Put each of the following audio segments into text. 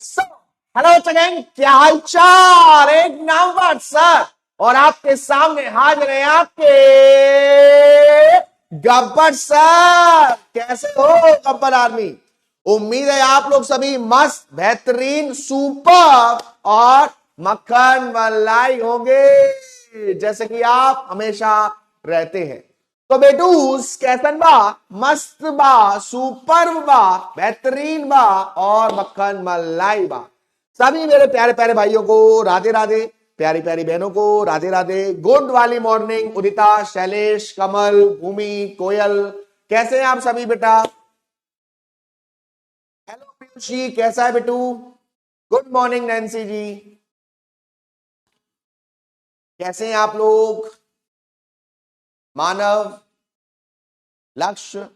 So hello चगेंग, क्या हालचाल। एक नंबर सर। और आपके सामने हाजिर है आपके गब्बर सर। कैसे हो गब्बर आर्मी? उम्मीद है आप लोग सभी मस्त, बेहतरीन, सुपर और मक्खन मलाई होंगे, जैसे कि आप हमेशा रहते हैं। तो बेटूस कैसन बा? मस्त बा, सुपर बा, बेहतरीन बा और मक्खन मलाई बा। सभी मेरे प्यारे प्यारे भाइयों को राधे राधे, प्यारी प्यारी बहनों को राधे राधे। गुड वाली मॉर्निंग उदिता, शैलेश, कमल, भूमि, कोयल, कैसे हैं आप सभी बेटा? हेलो पीयूष जी, कैसा है बेटू? गुड मॉर्निंग नैन्सी जी, कैसे हैं आप लोग? मानव, लक्ष्य,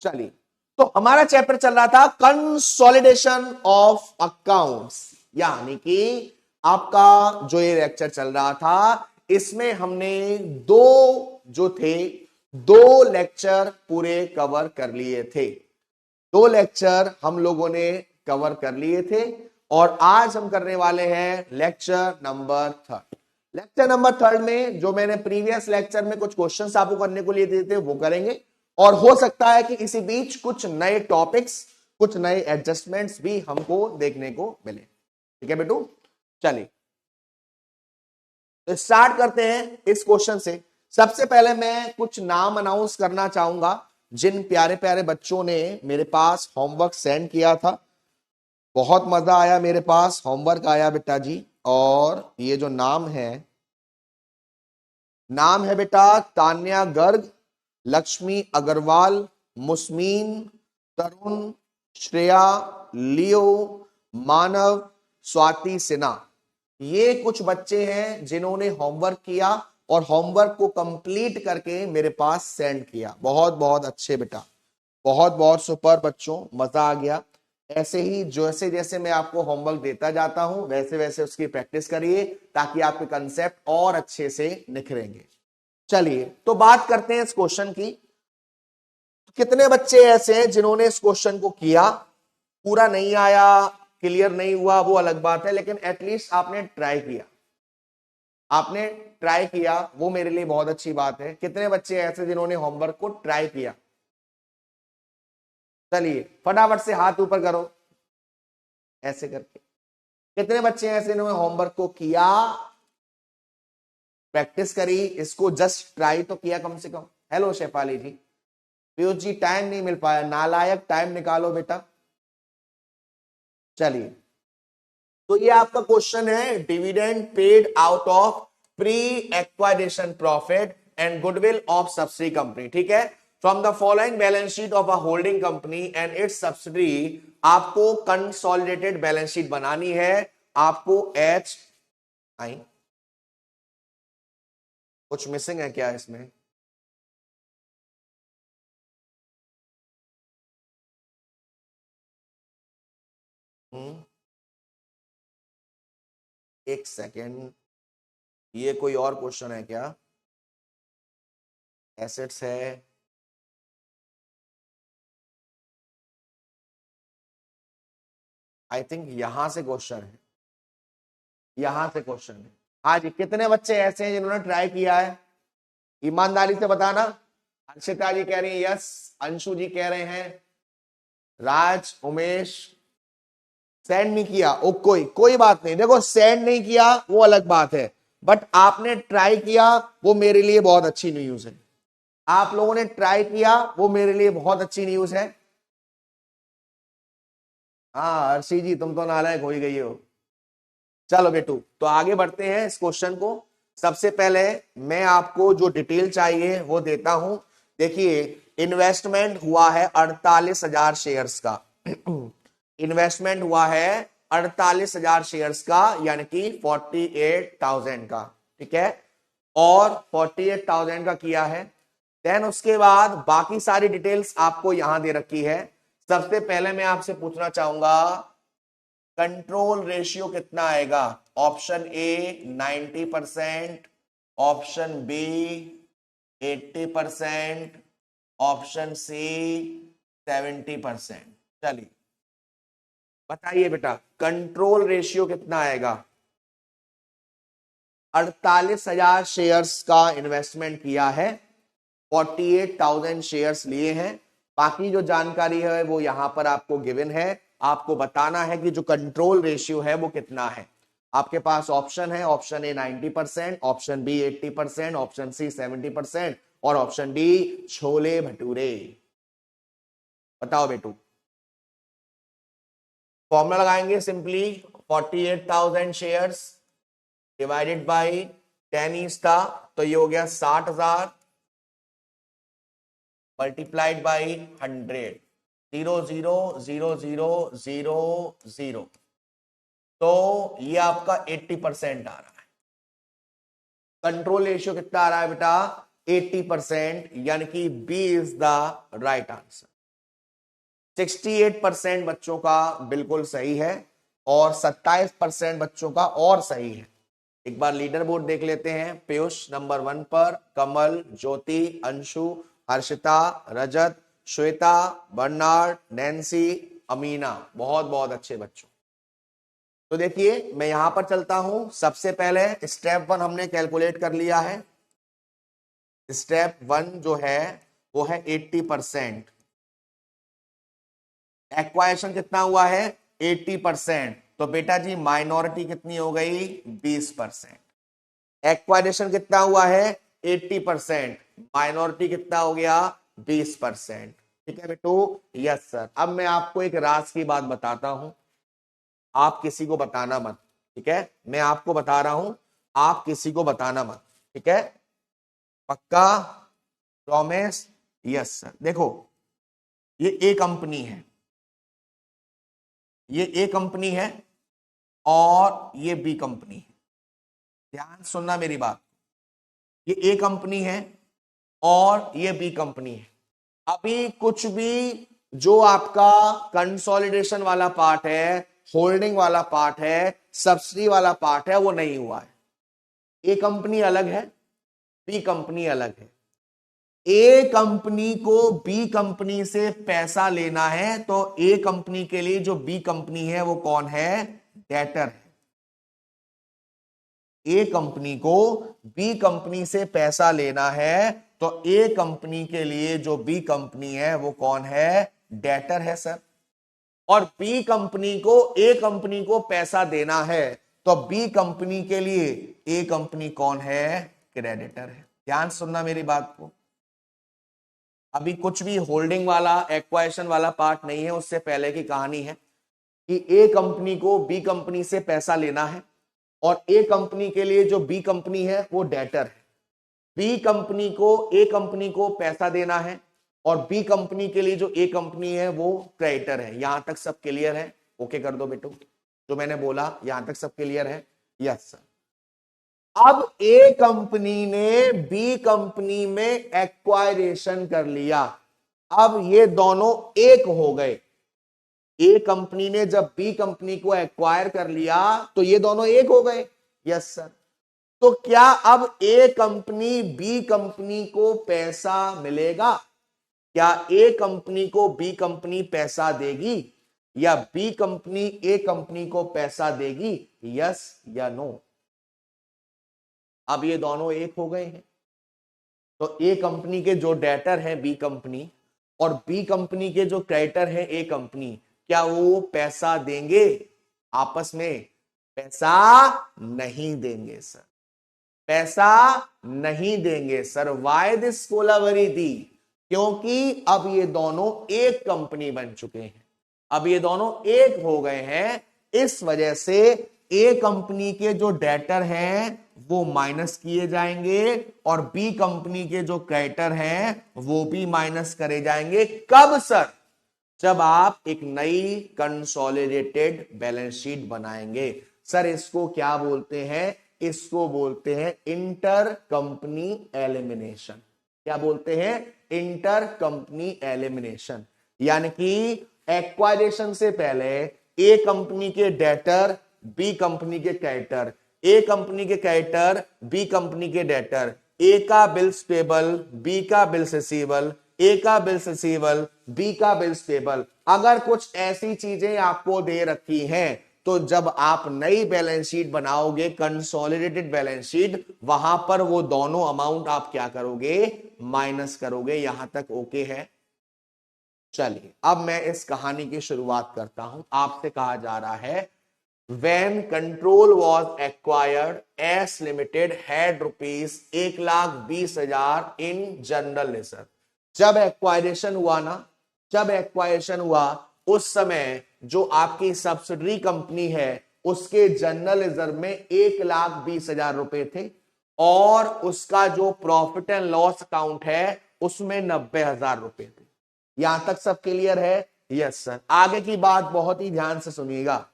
चलिए। तो हमारा चैप्टर चल रहा था कंसोलिडेशन ऑफ अकाउंट्स, यानी कि आपका जो ये लेक्चर चल रहा था इसमें हमने दो लेक्चर पूरे कवर कर लिए थे। दो लेक्चर हम लोगों ने कवर कर लिए थे और आज हम करने वाले हैं लेक्चर नंबर 3। लेक्चर नंबर 3 में जो मैंने प्रीवियस लेक्चर में कुछ क्वेश्चंस आपको करने को लिए दिए थे वो करेंगे, और हो सकता है कि इसी बीच कुछ नए टॉपिक्स, कुछ नए एडजस्टमेंट्स भी हमको देखने को मिले। ठीक है बेटू, चलिए तो स्टार्ट करते हैं इस क्वेश्चन से। सबसे पहले मैं कुछ नाम अनाउंस करना चाहूंगा जिन प्यारे प्यारे बच्चों ने मेरे पास होमवर्क सेंड किया था। बहुत मजा आया, मेरे पास होमवर्क आया बेटा जी। और ये जो नाम है बेटा तान्या गर्ग, लक्ष्मी अग्रवाल, मुस्मीन, तरुण, श्रेया, लियो, मानव, स्वाति सिन्हा। ये कुछ बच्चे हैं जिन्होंने होमवर्क किया और होमवर्क को कंप्लीट करके मेरे पास सेंड किया। बहुत बहुत अच्छे बेटा, बहुत बहुत सुपर बच्चों, मजा आ गया। ऐसे ही जैसे जैसे मैं आपको होमवर्क देता जाता हूं वैसे वैसे उसकी प्रैक्टिस करिए ताकि आपके कंसेप्ट और अच्छे से निखरेंगे। चलिए तो बात करते हैं इस क्वेश्चन की। कितने बच्चे ऐसे हैं जिन्होंने इस क्वेश्चन को किया? पूरा नहीं आया, क्लियर नहीं हुआ, वो अलग बात है, लेकिन एटलीस्ट आपने ट्राई किया। आपने ट्राई किया, वो मेरे लिए बहुत अच्छी बात है। कितने बच्चे ऐसे जिन्होंने होमवर्क को ट्राई किया? चलिए फटाफट से हाथ ऊपर करो ऐसे करके। कितने बच्चे ऐसे जिन्होंने होमवर्क को किया, प्रैक्टिस करी, इसको जस्ट ट्राई तो किया कम से कम? हेलो शेफाली जी। पीयूष जी टाइम नहीं मिल पाया, नालायक, टाइम निकालो बेटा। चलिए तो ये आपका क्वेश्चन है, dividend paid out of pre acquisition profit and goodwill of subsidy company. ठीक है, from the following balance sheet of a holding company and its subsidy. आपको कंसोलिडेटेड बैलेंस शीट बनानी है। आपको एच आई, कुछ मिसिंग है क्या इसमें? एक सेकेंड, ये कोई और क्वेश्चन है क्या? एसेट्स है, आई थिंक यहां से क्वेश्चन है, यहां से क्वेश्चन है। हाँ जी, कितने बच्चे ऐसे हैं जिन्होंने ट्राई किया है? ईमानदारी से बताना। हर्षिता जी कह रही है यस, अंशु जी कह रहे हैं, राज, उमेश। सेंड नहीं किया, ओ कोई कोई बात नहीं। देखो सेंड नहीं किया वो अलग बात है, बट आपने ट्राई किया वो मेरे लिए बहुत अच्छी न्यूज है। आप लोगों ने ट्राई किया वो मेरे लिए बहुत अच्छी न्यूज है। हाँ हर्षी जी, तुम तो नालायक हो ही गई हो। चलो बेटू तो आगे बढ़ते हैं इस क्वेश्चन को। सबसे पहले मैं आपको जो डिटेल चाहिए वो देता हूं। देखिए इन्वेस्टमेंट हुआ है 48,000 शेयर्स का। इन्वेस्टमेंट हुआ है 48,000 शेयर्स का, यानी कि 48,000 का। ठीक है, और 48,000 का किया है। देन उसके बाद बाकी सारी डिटेल्स आपको यहां दे रखी है। सबसे पहले मैं आपसे पूछना चाहूंगा कंट्रोल रेशियो कितना आएगा? Option A 90%, option B 80%, option C 70%। चलिए बताइए बेटा, कंट्रोल रेशियो कितना आएगा? 48,000 शेयर्स का इन्वेस्टमेंट किया है, 48,000 शेयर्स लिए हैं। बाकी जो जानकारी है वो यहां पर आपको गिवन है। आपको बताना है कि जो कंट्रोल रेशियो है वो कितना है। आपके पास ऑप्शन है, option A 90%, option B 80%, option C 70% और ऑप्शन डी छोले भटूरे। बताओ बेटू। फॉर्मूला लगाएंगे सिंपली, 48,000 शेयर्स डिवाइडेड बाई 10 था, तो ये हो गया 60,000 मल्टीप्लाइड बाई 100, 0,0,0,0,0,0, तो ये आपका 80% आ रहा है। कंट्रोल रेशियो कितना आ रहा है बेटा? 80%, यानी कि B is the right answer. 68% बच्चों का बिल्कुल सही है और 27% बच्चों का और सही है। एक बार लीडर बोर्ड देख लेते हैं। पीयूष नंबर 1 पर, कमल, ज्योति, अंशु, हर्षिता, रजत, श्वेता, बर्नार्ड, नैन्सी, अमीना, बहुत बहुत अच्छे बच्चों। तो देखिए मैं यहां पर चलता हूं। सबसे पहले स्टेप 1 हमने कैलकुलेट कर लिया है। स्टेप 1 जो है वो है 80%। एक्वायशन कितना हुआ है? 80%। तो बेटा जी माइनॉरिटी कितनी हो गई? 20%। एक्वायरेशन कितना हुआ है? 80%। माइनॉरिटी कितना हो गया? 20%। ठीक है बेटू? Yes sir. अब मैं आपको एक राज की बात बताता हूं, आप किसी को बताना मत। ठीक है, मैं आपको बता रहा हूं, आप किसी को बताना मत। ठीक है, पक्का? प्रॉमिस? Yes sir. देखो ये ए कंपनी है, ये ए कंपनी है और ये बी कंपनी है। ध्यान सुनना मेरी बात। ये ए कंपनी है और ये बी कंपनी है। अभी कुछ भी जो आपका कंसोलिडेशन वाला पार्ट है, होल्डिंग वाला पार्ट है, सब्सिडी वाला पार्ट है, वो नहीं हुआ है। ए कंपनी अलग है, बी कंपनी अलग है। ए कंपनी को बी कंपनी से पैसा लेना है, तो ए कंपनी के लिए जो बी कंपनी है वो कौन है? डेटर है। ए कंपनी को बी कंपनी से पैसा लेना है, तो ए कंपनी के लिए जो बी कंपनी है वो कौन है? डेटर है सर। और बी कंपनी को ए कंपनी को पैसा देना है, तो बी कंपनी के लिए ए कंपनी कौन है? क्रेडिटर है। ध्यान सुनना मेरी बात को। अभी कुछ भी होल्डिंग वाला, एक्वाइशन वाला पार्ट नहीं है, उससे पहले की कहानी है कि ए कंपनी को बी कंपनी से पैसा लेना है और ए कंपनी के लिए जो बी कंपनी है वो डेटर है। बी कंपनी को ए कंपनी को पैसा देना है और बी कंपनी के लिए जो ए कंपनी है वो क्रेडिटर है। यहां तक सब क्लियर है? ओके कर दो बेटू, जो मैंने बोला यहां तक सब क्लियर है? Yes sir. अब ए कंपनी ने बी कंपनी में एक्वायरेशन कर लिया। अब ये दोनों एक हो गए। ए कंपनी ने जब बी कंपनी को एक्वायर कर लिया तो ये दोनों एक हो गए। Yes sir. तो क्या अब ए कंपनी बी कंपनी को पैसा मिलेगा? क्या ए कंपनी को बी कंपनी पैसा देगी या बी कंपनी ए कंपनी को पैसा देगी? यस या नो? अब ये दोनों एक हो गए हैं, तो ए कंपनी के जो डेटर हैं बी कंपनी और बी कंपनी के जो क्रेडिटर हैं ए कंपनी, क्या वो पैसा देंगे आपस में? पैसा नहीं देंगे सर, पैसा नहीं देंगे सर। Why this कोलाबरेटी? क्योंकि अब ये दोनों एक कंपनी बन चुके हैं, अब ये दोनों एक हो गए हैं। इस वजह से ए कंपनी के जो डेटर हैं वो माइनस किए जाएंगे और बी कंपनी के जो क्रेडिटर हैं वो भी माइनस करे जाएंगे। कब सर? जब आप एक नई कंसोलिडेटेड बैलेंस शीट बनाएंगे। सर इसको क्या बोलते हैं? इसको बोलते हैं इंटर कंपनी एलिमिनेशन। क्या बोलते हैं? Inter company elimination. यानी कि एक्वायरेशन से पहले ए कंपनी के डेटर बी कंपनी के क्रेडिटर, ए कंपनी के क्रेडिटर बी कंपनी के डेटर, ए का बिल्स पेबल बी का बिल्स रिसीवेबल, ए का बिल्स रिसीवेबल, बी का बिल्स पेबल। अगर कुछ ऐसी चीजें आपको दे रखी हैं तो जब आप नई बैलेंस शीट बनाओगे, कंसोलिडेटेड बैलेंस शीट, वहां पर वो दोनों अमाउंट आप क्या करोगे, माइनस करोगे। यहां तक ओके है? चलिए अब मैं इस कहानी की शुरुआत करता हूं। आपसे कहा जा रहा है when control was acquired, S Limited had rupees 1,20,000 in general reserve। जब एक्वायरेशन हुआ ना, जब एक्वायरेशन हुआ उस समय जो आपकी सब्सिडरी कंपनी है उसके जनरल रिजर्व में 1,20,000 रुपए थे और उसका जो प्रॉफिट एंड लॉस अकाउंट है उसमें 90,000 रुपए थे। यहां तक सब क्लियर है? Yes sir. आगे की बात बहुत ही ध्यान से सुनिएगा।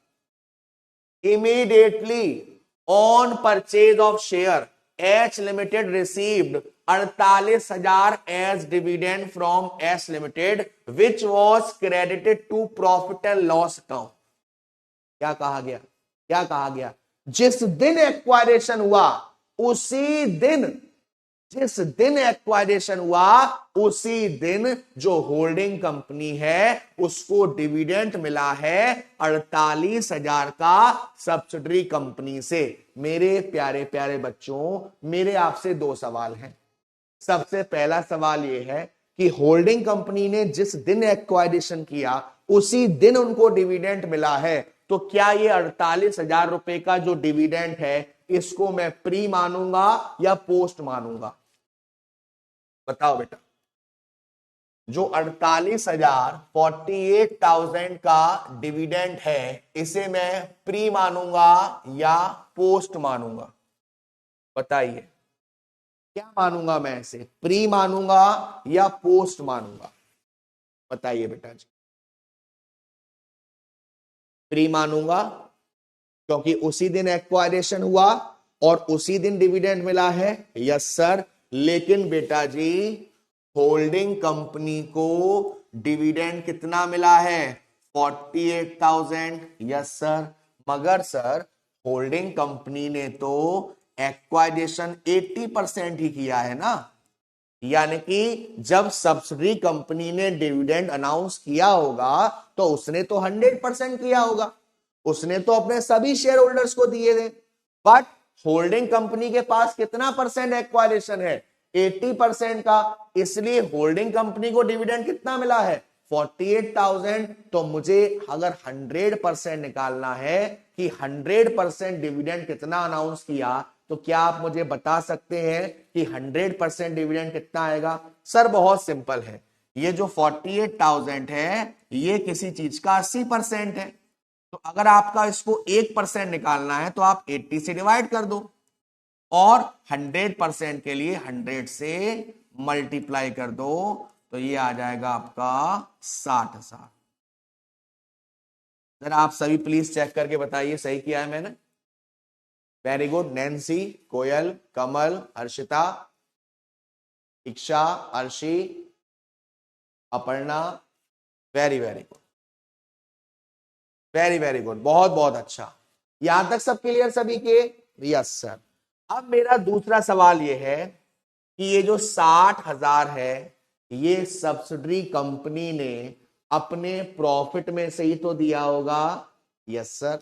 Immediately on purchase of share, H Limited received 48,000 as dividend from S Limited, which was credited to profit and loss account। क्या कहा गया? क्या कहा गया? जिस दिन एक्वायरेशन हुआ उसी दिन, जिस दिन एक्वायरेशन हुआ उसी दिन जो होल्डिंग कंपनी है उसको डिविडेंड मिला है 48,000 का सब्सिडरी कंपनी से। मेरे प्यारे प्यारे बच्चों, मेरे आपसे दो सवाल हैं। सबसे पहला सवाल यह है कि होल्डिंग कंपनी ने जिस दिन एक्वायरेशन किया उसी दिन उनको डिविडेंड मिला है, तो क्या ये 48,000 रुपए का जो डिविडेंड है इसको मैं प्री मानूंगा या पोस्ट मानूंगा? बताओ बेटा। जो 48,000 48,000 का डिविडेंड है इसे मैं प्री मानूंगा या पोस्ट मानूंगा? बताइए क्या मानूंगा मैं इसे, प्री मानूंगा या पोस्ट मानूंगा? बताइए बेटा जी। प्री मानूंगा क्योंकि उसी दिन एक्वायरेशन हुआ और उसी दिन डिविडेंड मिला है। Yes sir. लेकिन बेटा जी होल्डिंग कंपनी को डिविडेंड कितना मिला है? 48,000। Yes sir. मगर सर होल्डिंग कंपनी ने तो एक्वायरेशन 80% ही किया है ना, यानी कि जब सब्सिडरी कंपनी ने डिविडेंड अनाउंस किया होगा तो उसने तो 100% किया होगा, उसने तो अपने सभी शेयर होल्डर्स को दिए थे। बट होल्डिंग कंपनी के पास कितना परसेंट एक्वायरेशन है? 80% का। इसलिए होल्डिंग कंपनी को डिविडेंड कितना मिला है? 48,000। तो मुझे अगर 100% निकालना है कि 100% डिविडेंड कितना अनाउंस किया, तो क्या आप मुझे बता सकते हैं कि 100% डिविडेंड कितना आएगा? सर बहुत सिंपल है, ये जो 48,000 है ये किसी चीज का 80% है, तो अगर आपका इसको 1% निकालना है तो आप 80 से डिवाइड कर दो और 100% के लिए 100 से मल्टीप्लाई कर दो, तो ये आ जाएगा आपका 60,000। जरा आप सभी प्लीज चेक करके बताइए सही किया है मैंने? Very good. नैन्सी, कोयल, कमल, हर्षिता, इक्षा, Arshi, Aparna, very very good, very very good, बहुत बहुत अच्छा। यहां तक सब क्लियर सभी के? Yes sir. अब मेरा दूसरा सवाल यह है कि ये जो 60,000 है ये सब्सिडरी कंपनी ने अपने प्रॉफिट में से ही तो दिया होगा। Yes sir.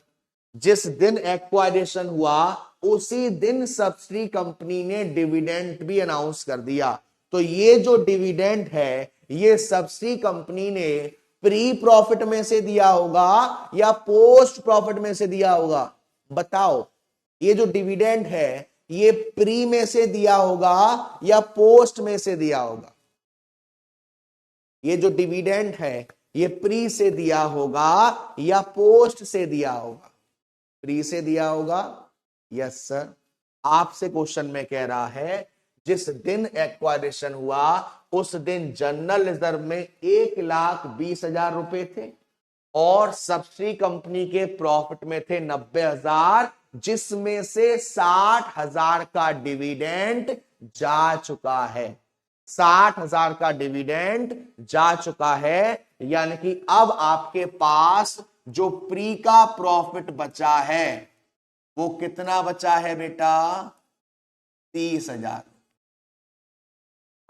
जिस दिन एक्वायरेशन हुआ उसी दिन सब्सिडरी कंपनी ने डिविडेंड भी अनाउंस कर दिया, तो ये जो डिविडेंड है ये सब्सिडरी कंपनी ने प्री प्रॉफिट में से दिया होगा या पोस्ट प्रॉफिट में से दिया होगा? बताओ। ये जो डिविडेंड है ये प्री में से दिया होगा या पोस्ट में से दिया होगा? ये जो डिविडेंड है ये प्री से दिया होगा या पोस्ट से दिया होगा? प्री से दिया होगा। Yes sir. आपसे क्वेश्चन में कह रहा है जिस दिन एक्वायरेशन हुआ उस दिन जनरल रिजर्व में 1,20,000 रुपए थे और सब्सिडी कंपनी के प्रॉफिट में थे 90,000, जिसमें से 60,000 का डिविडेंड जा चुका है। 60,000 का डिविडेंड जा चुका है, यानी कि अब आपके पास जो प्री का प्रॉफिट बचा है वो कितना बचा है बेटा? 30,000।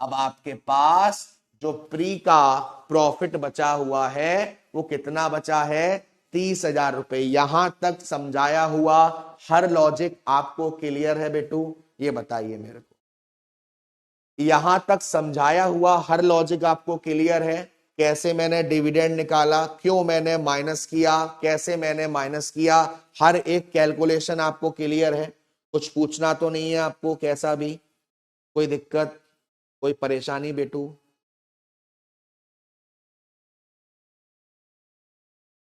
अब आपके पास जो प्री का प्रॉफिट बचा हुआ है वो कितना बचा है, 30,000 रुपए। यहां तक समझाया हुआ हर लॉजिक आपको क्लियर है बेटू? ये बताइए मेरे को, यहां तक समझाया हुआ हर लॉजिक आपको क्लियर है? कैसे मैंने डिविडेंड निकाला, क्यों मैंने माइनस किया, कैसे मैंने माइनस किया, हर एक कैलकुलेशन आपको क्लियर है? कुछ पूछना तो नहीं है आपको कैसा भी? कोई दिक्कत, कोई परेशानी बेटू?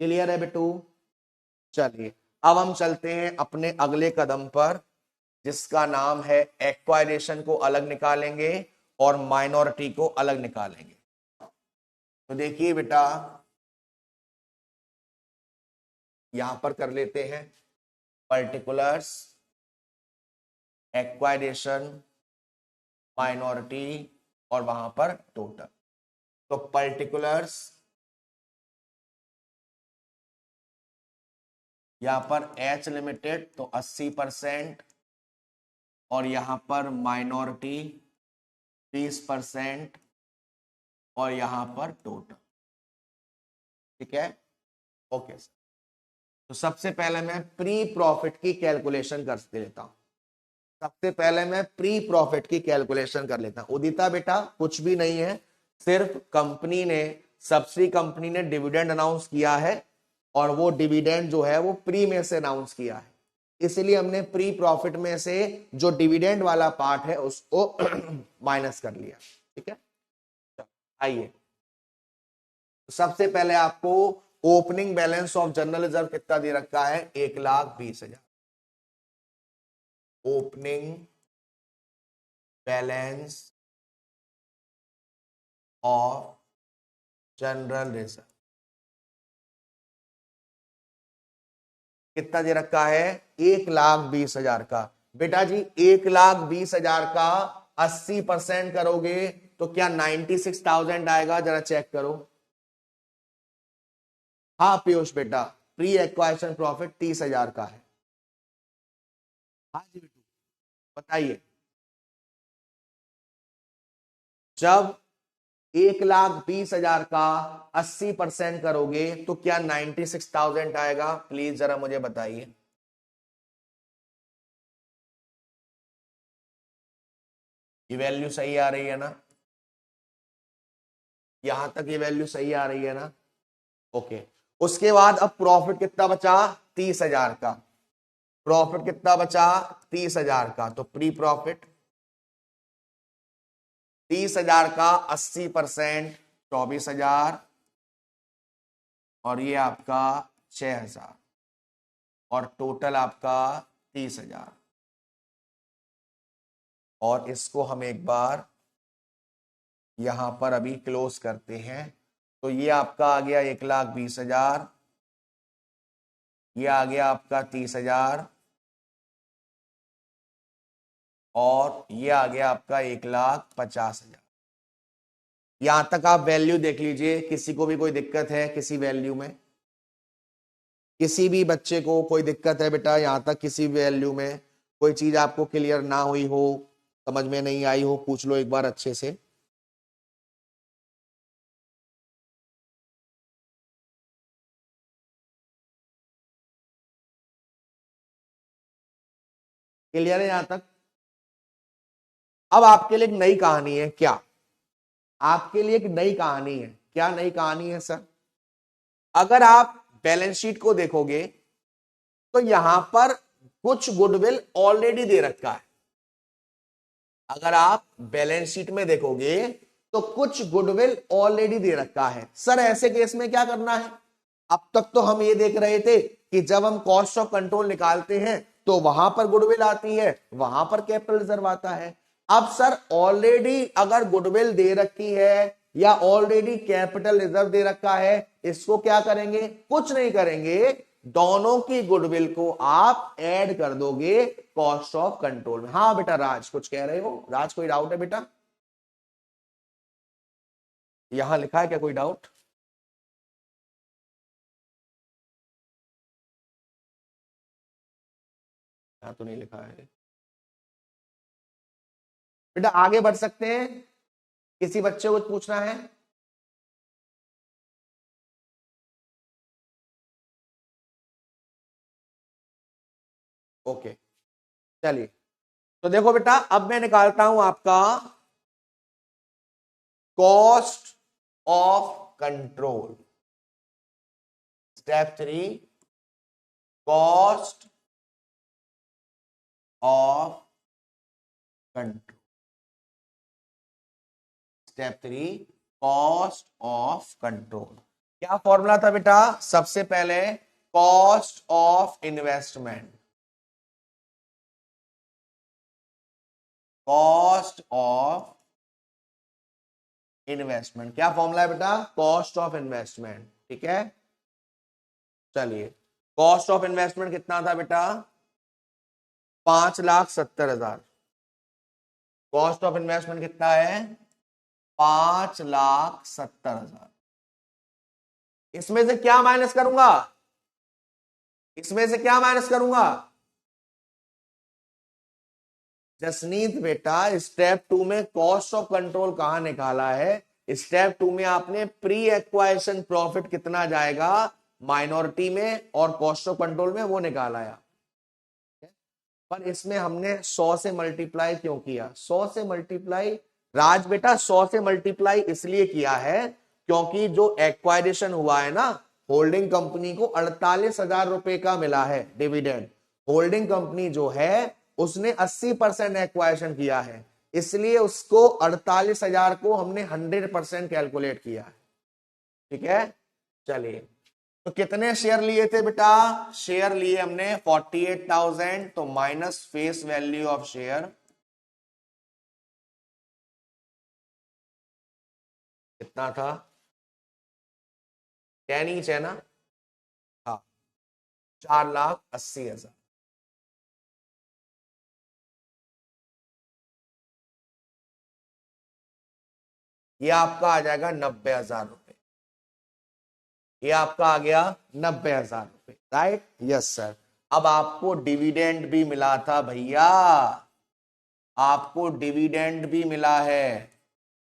क्लियर है बेटू? चलिए अब हम चलते हैं अपने अगले कदम पर, जिसका नाम है एक्वायरेशन को अलग निकालेंगे और माइनॉरिटी को अलग निकालेंगे। तो देखिए बेटा, यहां पर कर लेते हैं पर्टिकुलर्स, एक्वायरेशन, माइनॉरिटी और वहां पर टोटल। तो पर्टिकुलर्स, यहां पर एच लिमिटेड तो 80% और यहां पर माइनॉरिटी 20% और यहां पर टोटल। ठीक है, ओके। तो सबसे पहले मैं प्री प्रॉफिट की कैलकुलेशन कर लेता हूं। सबसे पहले मैं प्री प्रॉफिट की कैलकुलेशन कर लेता हूं। उदिता बेटा कुछ भी नहीं है, सिर्फ कंपनी ने, सब्सिडी कंपनी ने डिविडेंड अनाउंस किया है और वो डिविडेंड जो है वो प्री में से अनाउंस किया है, इसलिए हमने प्री प्रॉफिट में से जो डिविडेंड वाला पार्ट है उसको माइनस कर लिया। ठीक है, आइए सबसे पहले आपको opening balance of general reserve कितना दे रखा है, 1,20,000। Opening balance of general reserve कितना दे रखा है, 1,20,000 का। बेटा जी 1,20,000 का 80% करोगे तो क्या 96,000 आएगा, जरा चेक करो। हाँ पीयूष बेटा, प्री एक्वाइशन प्रॉफिट 30,000 का है। हाँ जी बेटू बताइए। जब 1,20,000 का 80% करोगे तो क्या 96,000 आएगा, प्लीज जरा मुझे बताइए। ये वैल्यू सही आ रही है ना? यहां तक ये वैल्यू सही आ रही है ना? ओके। उसके बाद अब प्रॉफिट कितना बचा, 30,000 का। प्रॉफिट कितना बचा, 30,000 का। तो प्री प्रॉफिट 30,000 का 80% 24,000 और ये आपका 6,000 और टोटल आपका 30,000। और इसको हम एक बार यहां पर अभी क्लोज करते हैं। तो ये आपका आ गया 1,20,000, ये आ गया आपका 30,000 और ये आ गया आपका 1,50,000। यहां तक आप वैल्यू देख लीजिए, किसी को भी कोई दिक्कत है किसी वैल्यू में? किसी भी बच्चे को कोई दिक्कत है बेटा यहां तक किसी वैल्यू में? कोई चीज आपको क्लियर ना हुई हो, समझ में नहीं आई हो, पूछ लो एक बार अच्छे से। क्लियर है यहां तक? अब आपके लिए एक नई कहानी है। क्या आपके लिए एक नई कहानी है? क्या नई कहानी है सर? अगर आप बैलेंस शीट को देखोगे तो यहां पर कुछ गुडविल ऑलरेडी दे रखा है। अगर आप बैलेंस शीट में देखोगे तो कुछ गुडविल ऑलरेडी दे रखा है। सर ऐसे केस में क्या करना है? अब तक तो हम ये देख रहे थे कि जब हम कॉस्ट ऑफ कंट्रोल निकालते हैं तो वहां पर गुडविल आती है, वहां पर कैपिटल रिजर्व आता है। अब सर ऑलरेडी अगर गुडविल दे रखी है या ऑलरेडी कैपिटल रिजर्व दे रखा है, इसको क्या करेंगे? कुछ नहीं करेंगे, दोनों की गुडविल को आप ऐड कर दोगे कॉस्ट ऑफ कंट्रोल में। हाँ बेटा राज कुछ कह रहे हो? राज कोई डाउट है बेटा? यहां लिखा है क्या कोई डाउट? यहां तो नहीं लिखा है बेटा। आगे बढ़ सकते हैं किसी बच्चे को पूछना है? ओके, चलिए। तो देखो बेटा, अब मैं निकालता हूं आपका cost of control. Step 3, cost of control. Step 3, cost of control. क्या फॉर्मूला था बेटा? सबसे पहले cost of investment, cost of investment. क्या फॉर्मूला है बेटा? Cost of investment. ठीक है, चलिए। कॉस्ट ऑफ इन्वेस्टमेंट कितना था बेटा? 5,70,000। कॉस्ट ऑफ इन्वेस्टमेंट कितना है? 5,70,000। इसमें से क्या माइनस करूंगा? इसमें से क्या माइनस करूंगा? जसनीत बेटा, स्टेप 2 में कॉस्ट ऑफ कंट्रोल कहां निकाला है? स्टेप 2 में आपने प्री एक्वाइजेशन प्रॉफिट कितना जाएगा माइनॉरिटी में और कॉस्ट ऑफ कंट्रोल में वो निकाला है। पर इसमें हमने 100 से मल्टीप्लाई क्यों किया? 100 से मल्टीप्लाई राज बेटा, 100 से मल्टीप्लाई इसलिए किया है क्योंकि जो एक्वाइजेशन हुआ है ना, होल्डिंग कंपनी को 48,000 रुपए का मिला है डिविडेंड। होल्डिंग कंपनी जो है उसने 80% एक्वाइजेशन किया है, इसलिए उसको 48,000 को हमने 100% कैलकुलेट किया है। ठीक है, चलिए। तो कितने शेयर लिए थे बेटा? शेयर लिए हमने 48,000, तो minus face value of share कितना था? 10 ईच है ना? हाँ, 4,80,000। ये आपका आ जाएगा 90,000 रुपए। ये आपका आ गया 90,000 रुपए, राइट? Yes sir. अब आपको डिविडेंड भी मिला था भैया, आपको डिविडेंड भी मिला है,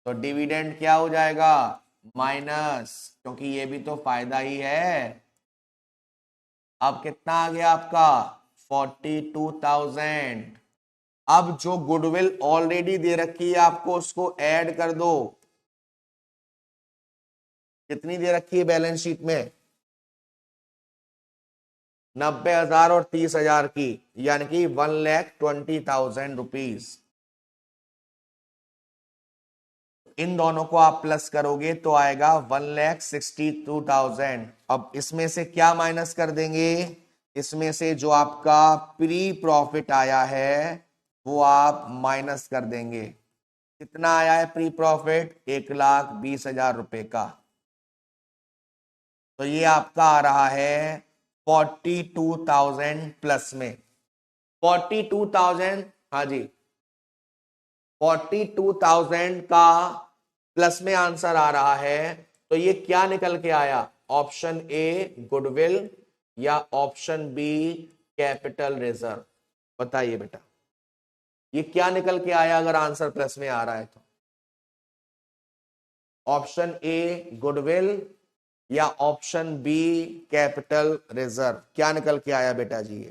तो डिविडेंड क्या हो जाएगा? माइनस, क्योंकि ये भी तो फायदा ही है। अब कितना आ गया आपका? 42,000। अब जो गुडविल ऑलरेडी दे रखी है आपको उसको ऐड कर दो। कितनी दे रखी है बैलेंस शीट में? 90,000 और 30,000 की, यानी कि 1,20,000 रुपीज। इन दोनों को आप प्लस करोगे तो आएगा 1,62,000। अब इसमें से क्या माइनस कर देंगे? इसमें से जो आपका प्री प्रॉफिट आया है वो आप माइनस कर देंगे। कितना आया है प्री प्रॉफिट? 1,20,000 रुपए का। तो ये आपका आ रहा है 42,000 प्लस में। 42,000, हाँ जी, 42,000 का प्लस में आंसर आ रहा है। तो ये क्या निकल के आया? ऑप्शन ए गुडविल या ऑप्शन बी कैपिटल रिजर्व? बताइए बेटा, ये क्या निकल के आया अगर आंसर प्लस में आ रहा है तो? ऑप्शन ए गुडविल या ऑप्शन बी कैपिटल रिजर्व? क्या निकल के आया बेटा जी?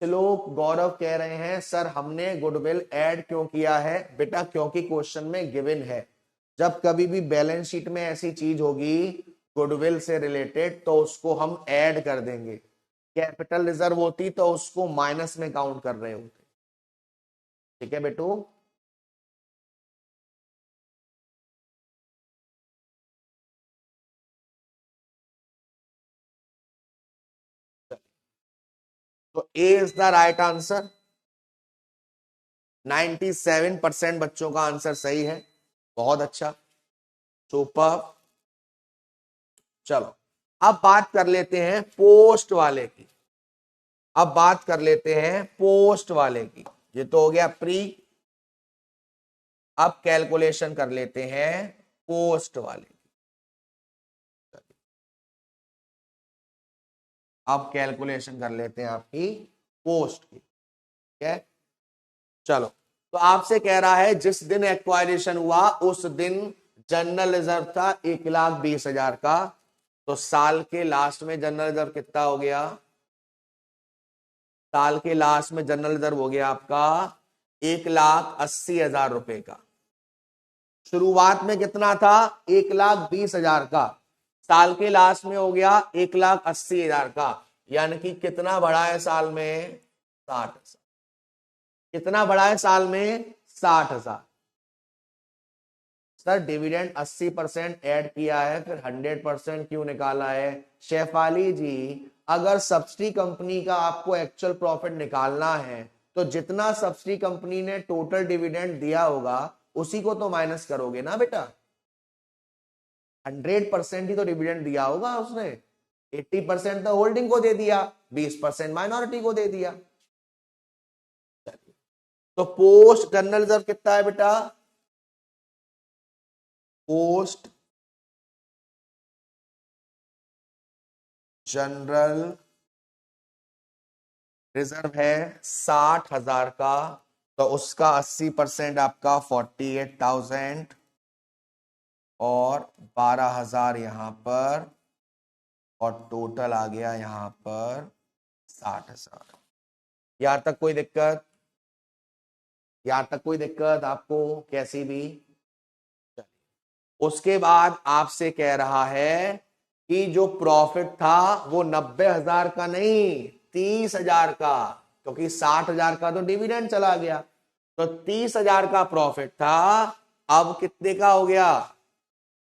ये लोग गौरव कह रहे हैं सर हमने गुडविल ऐड क्यों किया है? बेटा क्योंकि क्वेश्चन में गिवन है, जब कभी भी बैलेंस शीट में ऐसी चीज होगी गुडविल से रिलेटेड तो उसको हम ऐड कर देंगे। कैपिटल रिजर्व होती तो उसको माइनस में काउंट कर रहे होते। ठीक है बेटू? तो ए इज द राइट आंसर। 97% बच्चों का आंसर सही है। बहुत अच्छा, सुपर। चलो, अब बात कर लेते हैं पोस्ट वाले की। अब बात कर लेते हैं पोस्ट वाले की। ये तो हो गया प्री। अब कैलकुलेशन कर लेते हैं पोस्ट वाले की। अब कैलकुलेशन कर लेते हैं आपकी पोस्ट की। ठीक है, चलो, तो आपसे कह रहा है जिस दिन एक्वायरेशन हुआ उस दिन जनरल रिजर्व था 1,20,000 का, तो साल के लास्ट में जनरल रिजर्व कितना हो गया? साल के लास्ट में जनरल रिजर्व हो गया आपका 1,80,000 रुपए का। शुरुआत में कितना था? 1,20,000 का। साल के लास्ट में हो गया 1,80,000 का। यानी कि कितना बढ़ा है साल में? 60,000। कितना बढ़ा है साल में? 60,000। सर डिविडेंड 80% ऐड किया है, फिर 100% क्यों निकाला है? शेफाली जी, अगर सब्सिडी कंपनी का आपको एक्चुअल प्रॉफिट निकालना है तो जितना सब्सिडी कंपनी ने टोटल डिविडेंड दिया होगा उसी को तो माइनस करोगे ना बेटा। 100% ही तो डिविडेंड दिया होगा उसने। 80% तो होल्डिंग को दे दिया, 20% माइनॉरिटी को दे दिया। तो पोस्ट जनरल रिजर्व कितना है बेटा? पोस्ट जनरल रिजर्व है 60,000 का, तो उसका 80% आपका 48,000 और 12,000 यहां पर, और टोटल आ गया यहां पर 60,000। यहां तक कोई दिक्कत? यहां तक कोई दिक्कत आपको कैसी भी? उसके बाद आपसे कह रहा है कि जो प्रॉफिट था वो 90,000 का नहीं, 30,000 का, क्योंकि 60,000 का तो डिविडेंड चला गया। तो 30,000 का प्रॉफिट था, अब कितने का हो गया?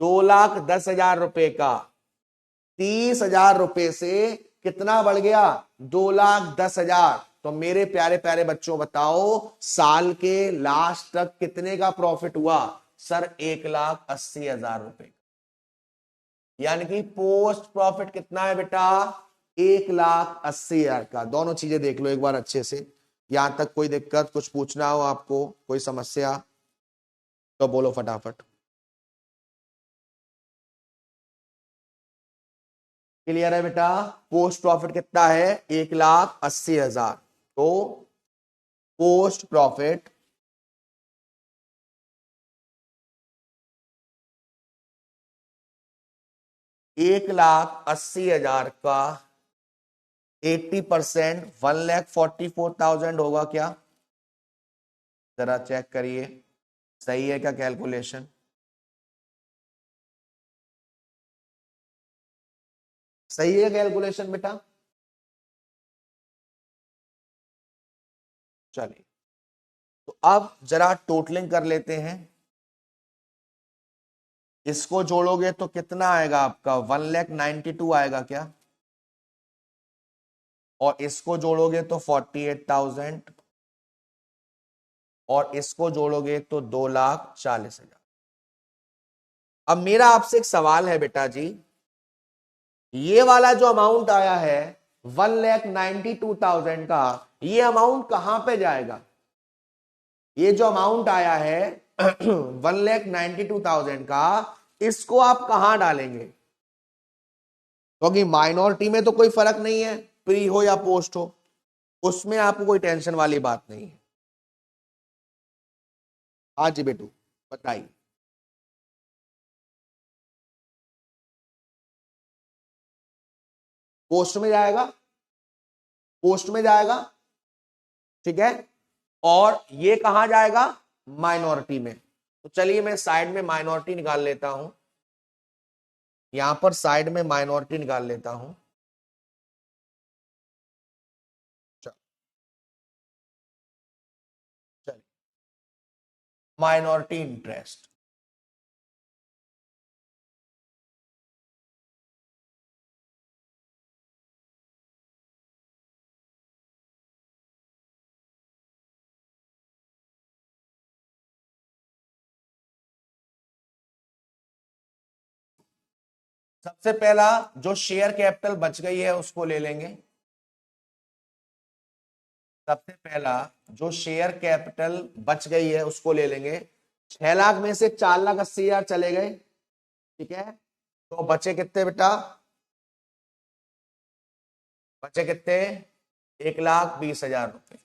2,10,000 रुपए का। 30,000 रुपए से कितना बढ़ गया? 2,10,000। तो मेरे प्यारे प्यारे बच्चों बताओ साल के लास्ट तक कितने का प्रॉफिट हुआ? सर 1,80,000 रुपए। यानी कि पोस्ट प्रॉफिट कितना है बेटा? 1,80,000 का। दोनों चीजें देख लो एक बार अच्छे से। यहां तक कोई दिक्कत, कुछ पूछना हो आपको, कोई समस्या तो बोलो फटाफट। क्लियर है बेटा? पोस्ट प्रॉफिट कितना है? 1,80,000। तो पोस्ट प्रॉफिट 1,80,000 का 80% 1,44,000 होगा क्या? जरा चेक करिए, सही है क्या कैलकुलेशन? सही है कैलकुलेशन बेटा? चलिए, तो अब जरा टोटलिंग कर लेते हैं। इसको जोड़ोगे तो कितना आएगा आपका? 1,92,000 आएगा क्या? और इसको जोड़ोगे तो 48,000, और इसको जोड़ोगे तो 2,40,000। अब मेरा आपसे एक सवाल है बेटा जी, ये वाला जो अमाउंट आया है 1,92,000 का, ये अमाउंट कहां पे जाएगा? ये जो अमाउंट आया है 1,92,000 का, इसको आप कहां डालेंगे? क्योंकि माइनॉरिटी में तो कोई फर्क नहीं है, प्री हो या पोस्ट हो, उसमें आपको कोई टेंशन वाली बात नहीं है। हाँ जी बेटू, बताइए। पोस्ट में जाएगा, पोस्ट में जाएगा, ठीक है। और ये कहां जाएगा? माइनॉरिटी में। तो चलिए मैं साइड में माइनॉरिटी निकाल लेता हूं, यहां पर साइड में माइनॉरिटी निकाल लेता हूं। चलिए, माइनॉरिटी इंटरेस्ट, सबसे पहला जो शेयर कैपिटल बच गई है उसको ले लेंगे। सबसे पहला जो शेयर कैपिटल बच गई है उसको ले लेंगे। 6,00,000 में से 4,80,000 चले गए, ठीक है। तो बचे कितने बेटा? बचे कितने? 1,20,000 रुपए।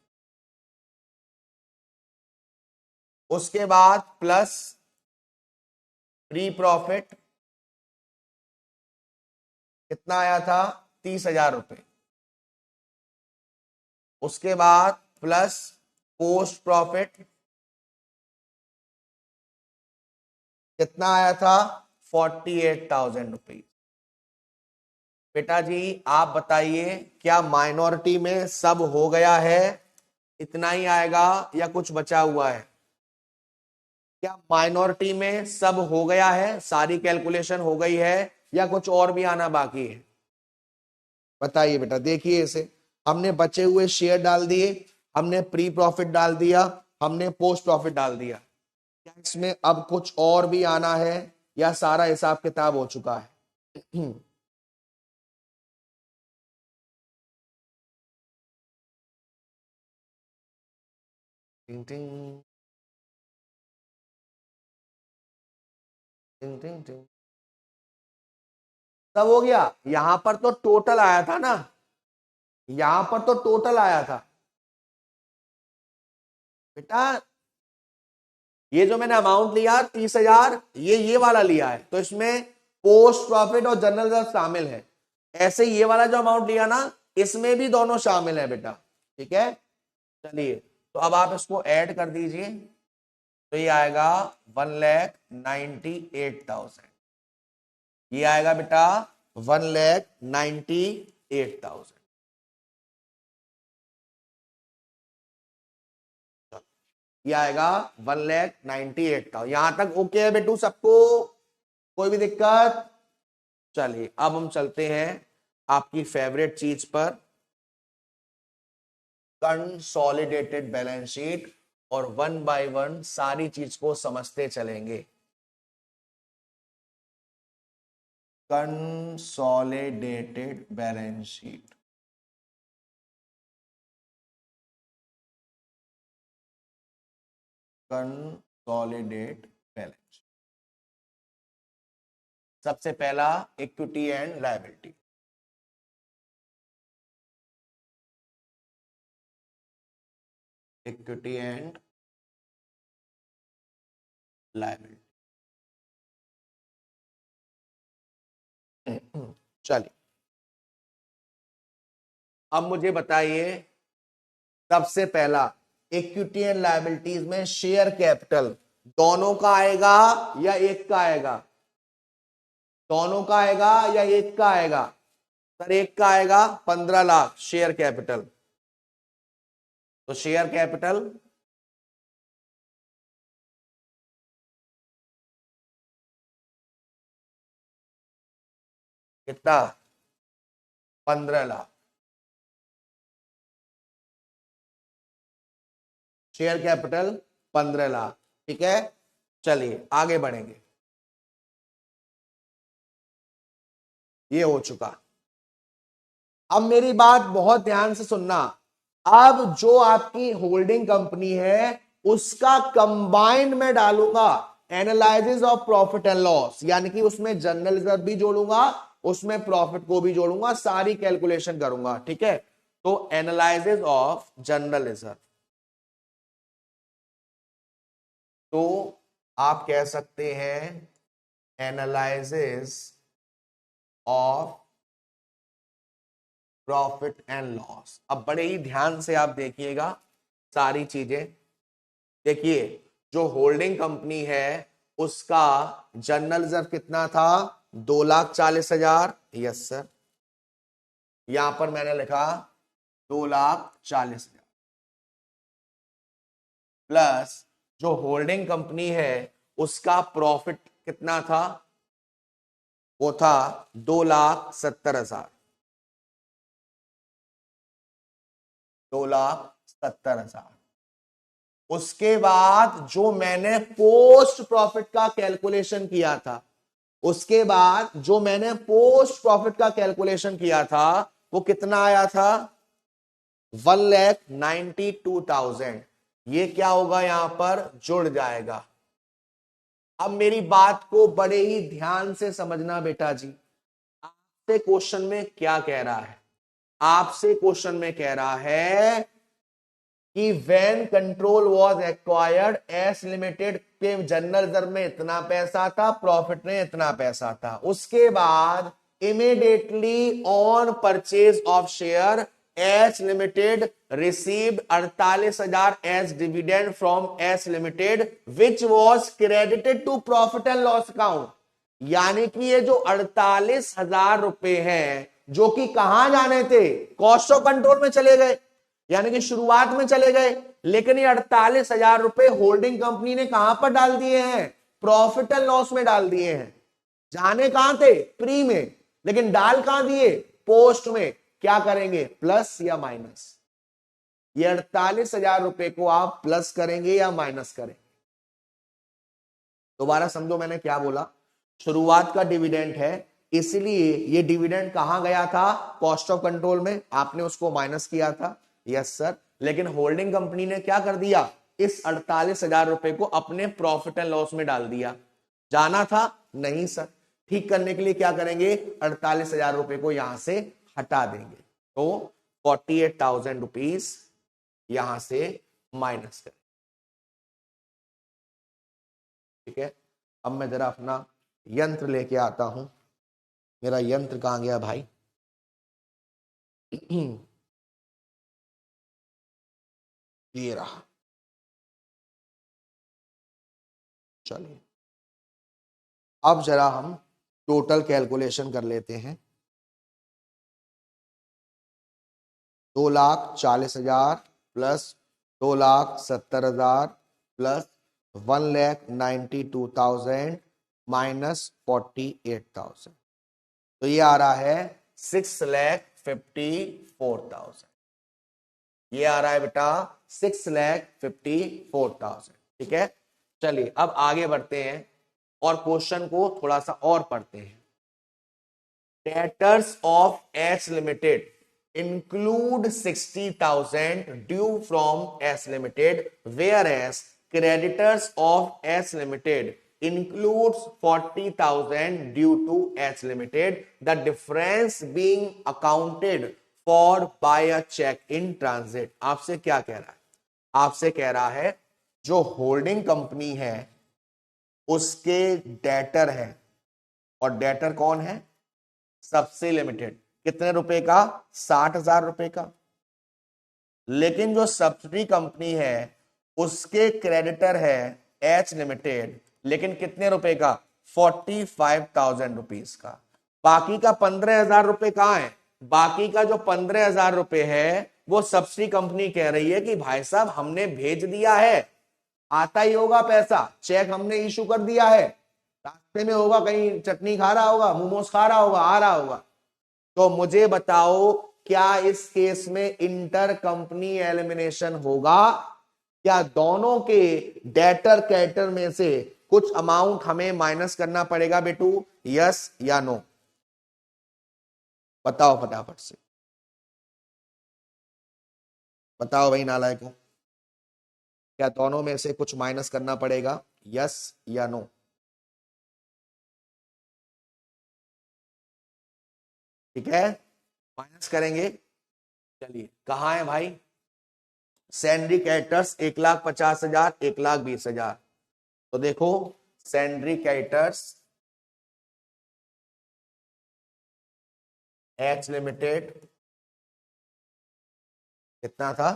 उसके बाद प्लस प्री प्रॉफिट कितना आया था, 30,000 रुपए। उसके बाद प्लस पोस्ट प्रॉफिट कितना आया था, 48,000 रुपीज। बेटा जी आप बताइए क्या माइनॉरिटी में सब हो गया है, इतना ही आएगा या कुछ बचा हुआ है? क्या माइनॉरिटी में सब हो गया है, सारी कैलकुलेशन हो गई है या कुछ और भी आना बाकी है? बताइए बेटा। देखिए इसे, हमने बचे हुए शेयर डाल दिए, हमने प्री प्रॉफिट डाल दिया, हमने पोस्ट प्रॉफिट डाल दिया। क्या इसमें अब कुछ और भी आना है या सारा हिसाब किताब हो चुका है? टिंग टिंग टिंग टिंग टिंग। सब हो गया। यहां पर तो टोटल आया था ना, यहां पर तो टोटल आया था बेटा। ये जो मैंने अमाउंट लिया 30,000, ये वाला लिया है, तो इसमें पोस्ट प्रॉफिट और जनरल रिजर्व शामिल है। ऐसे ये वाला जो अमाउंट लिया ना, इसमें भी दोनों शामिल है बेटा। ठीक है, चलिए तो अब आप इसको ऐड कर दीजिए, तो ये आएगा 1,98,000। ये आएगा बेटा 1,98,000। ये आएगा 1,98,000। यहां तक ओके है बेटू सबको? कोई भी दिक्कत? चलिए अब हम चलते हैं आपकी फेवरेट चीज पर, कंसोलिडेटेड बैलेंस शीट, और वन बाय वन सारी चीज को समझते चलेंगे। Consolidated balance sheet, consolidate balance. सबसे पहला equity and liability. Equity and liability. चलिए अब मुझे बताइए, सबसे पहला इक्विटी एंड लायबिलिटीज में शेयर कैपिटल दोनों का आएगा या एक का आएगा? दोनों का आएगा या एक का आएगा? सर एक का आएगा, 15 लाख शेयर कैपिटल। तो शेयर कैपिटल कितना, 15 लाख शेयर कैपिटल, 15 लाख। ठीक है, चलिए आगे बढ़ेंगे। ये हो चुका। अब मेरी बात बहुत ध्यान से सुनना। अब जो आपकी होल्डिंग कंपनी है उसका कंबाइंड में डालूंगा analysis of profit and loss, यानी कि उसमें जनरल रिजर्व भी जोड़ूंगा, उसमें प्रॉफिट को भी जोड़ूंगा, सारी कैलकुलेशन करूंगा। ठीक है, तो एनालिसिस ऑफ जनरल रिजर्व, तो आप कह सकते हैं analysis of profit and loss. अब बड़े ही ध्यान से आप देखिएगा सारी चीजें। देखिए जो होल्डिंग कंपनी है उसका जनरल रिजर्व कितना था, 2,40,000। यस सर, यहां पर मैंने लिखा 2,40,000 प्लस जो होल्डिंग कंपनी है उसका प्रॉफिट कितना था, वो था 2,70,000। 2,70,000। उसके बाद जो मैंने पोस्ट प्रॉफिट का कैलकुलेशन किया था, उसके बाद जो मैंने पोस्ट प्रॉफिट का कैलकुलेशन किया था वो कितना आया था, 1,92,000। ये क्या होगा, यहां पर जुड़ जाएगा। अब मेरी बात को बड़े ही ध्यान से समझना बेटा जी। आपसे क्वेश्चन में क्या कह रहा है, आपसे क्वेश्चन में कह रहा है कि when control was acquired S limited के जनरल रिजर्व में इतना पैसा था, प्रॉफिट में इतना पैसा था। उसके बाद immediately on purchase of share S limited received 48,000 as dividend from S limited which was credited to profit and loss account. यानी कि ये जो 48,000 रुपए हैं जो कि कहां जाने थे, कॉस्ट ऑफ कंट्रोल में चले गए, यानी कि शुरुआत में चले गए, लेकिन ये 48,000 रुपए होल्डिंग कंपनी ने कहां पर डाल दिए हैं, प्रॉफिट एंड लॉस में डाल दिए हैं। जाने कहां थे, प्री में, लेकिन डाल कहां दिए, पोस्ट में। क्या करेंगे, प्लस या माइनस। ये 48,000 रुपए को आप प्लस करेंगे या माइनस करेंगे। दोबारा समझो मैंने क्या बोला। शुरुआत का डिविडेंड है, इसलिए ये डिविडेंड कहां गया था, कॉस्ट ऑफ कंट्रोल में, आपने उसको माइनस किया था। यस सर, लेकिन होल्डिंग कंपनी ने क्या कर दिया, इस 48,000 रुपए को अपने प्रॉफिट एंड लॉस में डाल दिया। जाना था, नहीं सर। ठीक करने के लिए क्या करेंगे, 48,000 रुपए को यहां से हटा देंगे, तो 48,000 रुपीज यहां से माइनस करें। ठीक है, अब मैं जरा अपना यंत्र लेके आता हूं। मेरा यंत्र कहां गया भाई ये रहा। चलिए अब जरा हम टोटल कैलकुलेशन कर लेते हैं। 2,40,000 प्लस 2,70,000 प्लस 1,92,000 माइनस 48,000, तो ये आ रहा है 6,54,000। ये आ रहा है बेटा 6,54,000। ठीक है, चलिए अब आगे बढ़ते हैं और क्वेश्चन को थोड़ा सा और पढ़ते हैं। Debtors of S limited include 60,000 due from S Limited, whereas creditors of S Limited includes 40,000 due to S Limited, the difference being accounted for by a check in transit। आपसे क्या कह रहा है, आपसे कह रहा है जो होल्डिंग कंपनी है उसके डेटर है, और डेटर कौन है, सबसे लिमिटेड। कितने रुपए का, 60,000 रुपए का। लेकिन जो सब्सिडी कंपनी है उसके क्रेडिटर है एच लिमिटेड, लेकिन कितने रुपए का, 45,000 रुपीज का। बाकी का 15,000 रुपए कहां है, बाकी का जो 15,000 रुपए है वो सब्सिडी कंपनी कह रही है कि भाई साहब हमने भेज दिया है, आता ही होगा पैसा, चेक हमने इशू कर दिया है, रास्ते में होगा, कहीं चटनी खा रहा होगा, मोमोज खा रहा होगा, आ रहा होगा। तो मुझे बताओ क्या इस केस में इंटर कंपनी एलिमिनेशन होगा, क्या दोनों के डेटर क्रेडिटर में से कुछ अमाउंट हमें माइनस करना पड़ेगा बेटू, यस या नो, बताओ फटाफट से बताओ भाई नालायकों, क्या दोनों में से कुछ माइनस करना पड़ेगा, यस या नो। ठीक है, माइनस करेंगे। चलिए कहां है भाई, सैंड्री कैरेक्टर्स 1,50,000 1,20,000। तो देखो सैंड्री कैरेक्टर्स एच लिमिटेड कितना था,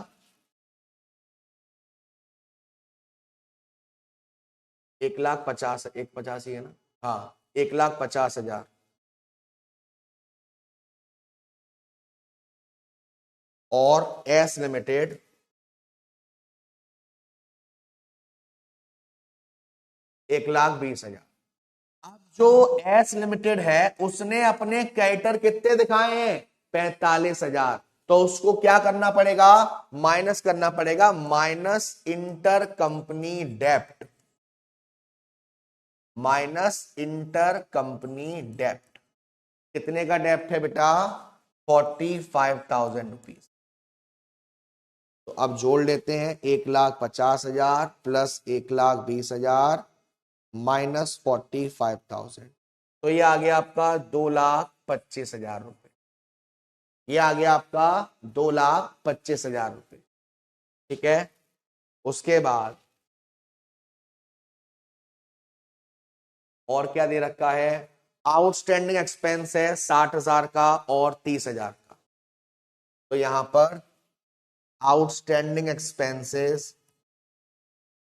1,50,000, 1,50,000 ही है ना, हाँ 1,50,000। और एस लिमिटेड 1,20,000। अब जो एस लिमिटेड है उसने अपने कैरेक्टर कितने दिखाए हैं, 45,000। तो उसको क्या करना पड़ेगा, माइनस करना पड़ेगा, माइनस इंटर कंपनी डेप्ट, माइनस इंटर कंपनी डेप्ट। कितने का डेप्ट है बेटा, 45,000 रुपीज। तो अब जोड़ लेते हैं, 1,50,000 प्लस 1,20,000 माइनस 45,000, तो ये आ गया आपका 2,25,000 रुपए। ये आ गया आपका 2,25,000 रुपए। ठीक है। उसके बाद और क्या दे रखा है, आउटस्टैंडिंग एक्सपेंस है 60,000 का और 30,000 का। तो यहां पर आउटस्टैंडिंग एक्सपेंसेस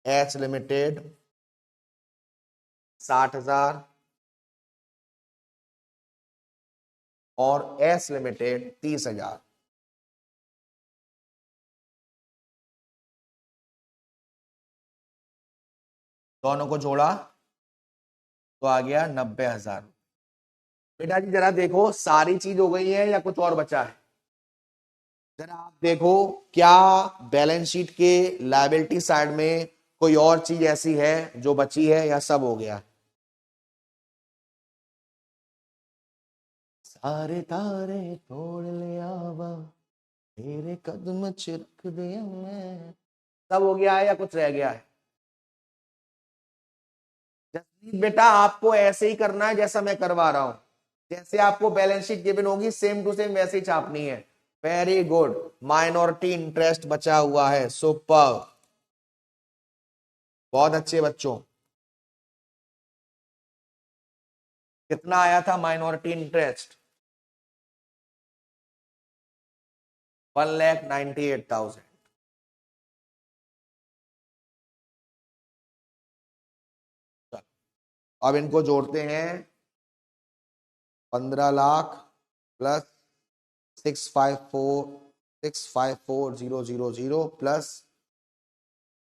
एच लिमिटेड 60,000 और एस लिमिटेड 30,000। दोनों को जोड़ा तो आ गया 90,000। बेटा जी जरा देखो सारी चीज हो गई है या कुछ और बचा है, जरा आप देखो क्या बैलेंस शीट के लायबिलिटी साइड में कोई और चीज ऐसी है जो बची है या सब हो गया। सारे तारे तोड़ ले आवा तेरे कदम चिरक दिया मैं, सब हो गया है या कुछ रह गया है। जसमीत बेटा आपको ऐसे ही करना है जैसा मैं करवा रहा हूं, जैसे आपको बैलेंस शीट गिवन होगी सेम टू सेम वैसे ही छापनी है। वेरी गुड, माइनॉरिटी इंटरेस्ट बचा हुआ है, सुपर, बहुत अच्छे बच्चों। कितना आया था माइनॉरिटी इंटरेस्ट, 1,98,000। अब इनको जोड़ते हैं, 15 lakh plus 654,000 plus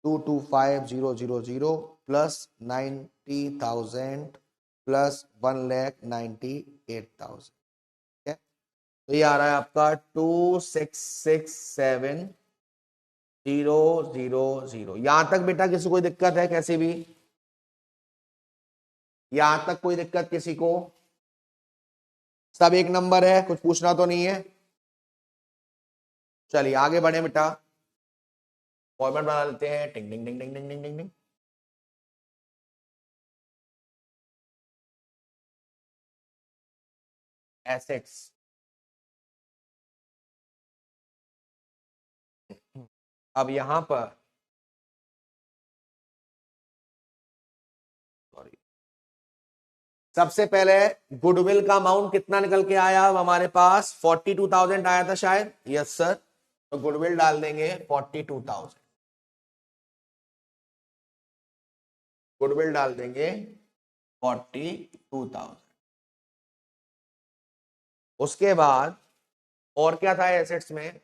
225,000 plus 90,000 plus 1,98,000। ठीक है, तो ये आ रहा है आपका 2,667,000। यहां तक बेटा किसी कोई दिक्कत है कैसे भी, यहां तक कोई दिक्कत किसी को, सब एक नंबर है, कुछ पूछना तो नहीं है। चलिए आगे बढ़े बेटा, फॉर्मेट बना लेते हैं, टिंग टिंग टिंग टिंग टिंग टिंग टिंग टिंग। एसेट्स, अब यहां पर सॉरी, सबसे पहले गुडविल का अमाउंट कितना निकल के आया, अब हमारे पास 42,000 आया था शायद, यस सर। तो गुडविल डाल देंगे 42,000, गुडविल डाल देंगे 42,000। उसके बाद और क्या था एसेट्स में,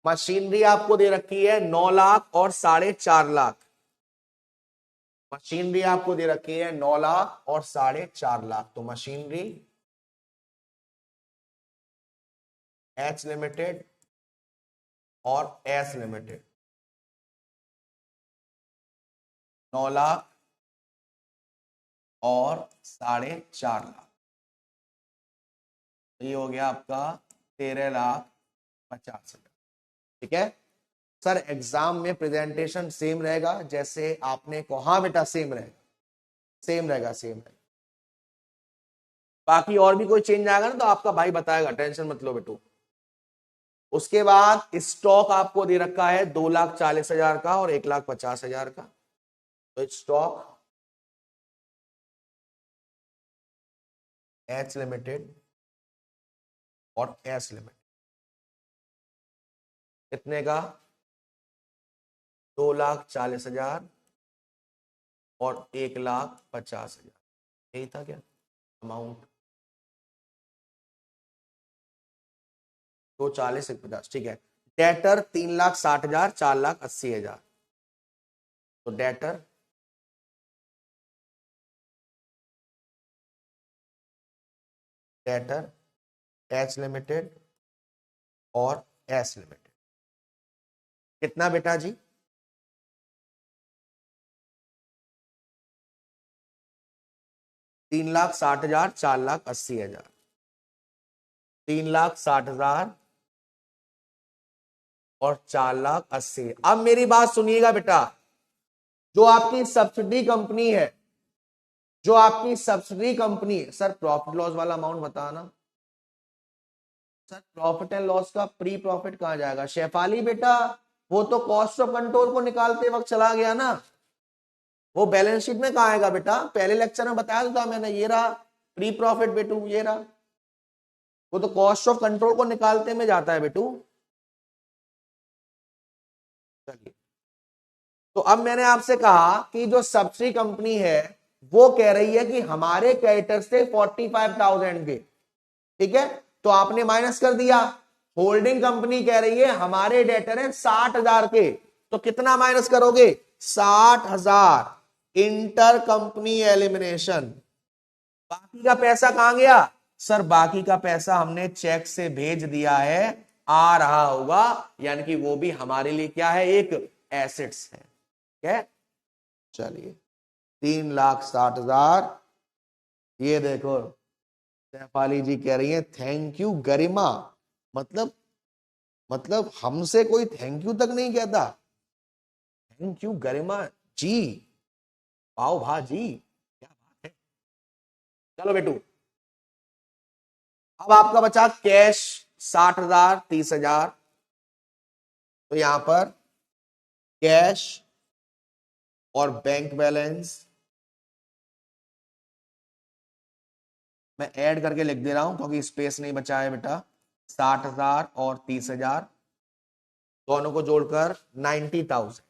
मशीनरी आपको दे रखी है 9 लाख और 4.5 लाख। मशीनरी आपको दे रखी है 9 लाख और 4.5 लाख। तो मशीनरी एच लिमिटेड और एस लिमिटेड 9 लाख और 4.5 लाख। ये हो गया आपका 13,50,000। ठीक है सर, एग्जाम में प्रेजेंटेशन सेम रहेगा जैसे आपने को, हाँ बेटा सेम रहेगा, सेम रहेगा, सेम रहेगा। बाकी और भी कोई चेंज आएगा ना तो आपका भाई बताएगा, टेंशन मत लो बेटू। उसके बाद स्टॉक आपको दे रखा है 2,40,000 का और 1,50,000 का। तो स्टॉक एच लिमिटेड और एस लिमिटेड कितने का, 2,40,000 और 1,50,000, यही था क्या अमाउंट, 240 150। ठीक है, डेटर 3,60,000 4,80,000। तो डेटर डेटर एच लिमिटेड और एस लिमिटेड कितना बेटा जी, 3,60,000 4,80,000, 3,60,000 और 4,80,000। अब मेरी बात सुनिएगा बेटा, जो आपकी सब्सिडी कंपनी है, जो आपकी सब्सिडी कंपनी है, सर प्रॉफिट लॉस वाला अमाउंट बताना, सर प्रॉफिट एंड लॉस का प्री प्रॉफिट कहां जाएगा शेफाली बेटा? वो तो कॉस्ट ऑफ कंट्रोल को निकालते वक्त चला गया ना, वो बैलेंस शीट में कहां आएगा बेटा? पहले लेक्चर में बताया था मैंने, ये रहा प्री प्रॉफिट बेटू, ये रहा। वो तो कॉस्ट ऑफ कंट्रोल को निकालते में जाता है बेटू। चलिए, तो अब मैंने आपसे कहा कि जो सब्सिडी कंपनी है वो कह रही है कि हमारे क्रेडिटर से 45,000 के, ठीक है, तो आपने माइनस कर दिया। होल्डिंग कंपनी कह रही है हमारे डेटर है 60,000 के, तो कितना माइनस करोगे? 60,000। Inter company elimination. बाकी का पैसा कहां गया? सर बाकी का पैसा हमने चेक से भेज दिया है, आ रहा होगा, यानी कि वो भी हमारे लिए क्या है? एक एसेट्स है। ठीक है, चलिए 3,60,000। ये देखो शेफाली जी कह रही है थैंक यू गरिमा, मतलब हमसे कोई थैंक यू तक नहीं कहता। थैंक यू गरिमा जी, पाओ भाजी, क्या बात है। चलो बेटू, अब आपका बचा कैश 60,000 30,000। तो यहां पर कैश और बैंक बैलेंस मैं ऐड करके लिख दे रहा हूं क्योंकि स्पेस नहीं बचा है बेटा। 60,000 और 30,000 दोनों को जोड़कर 90,000।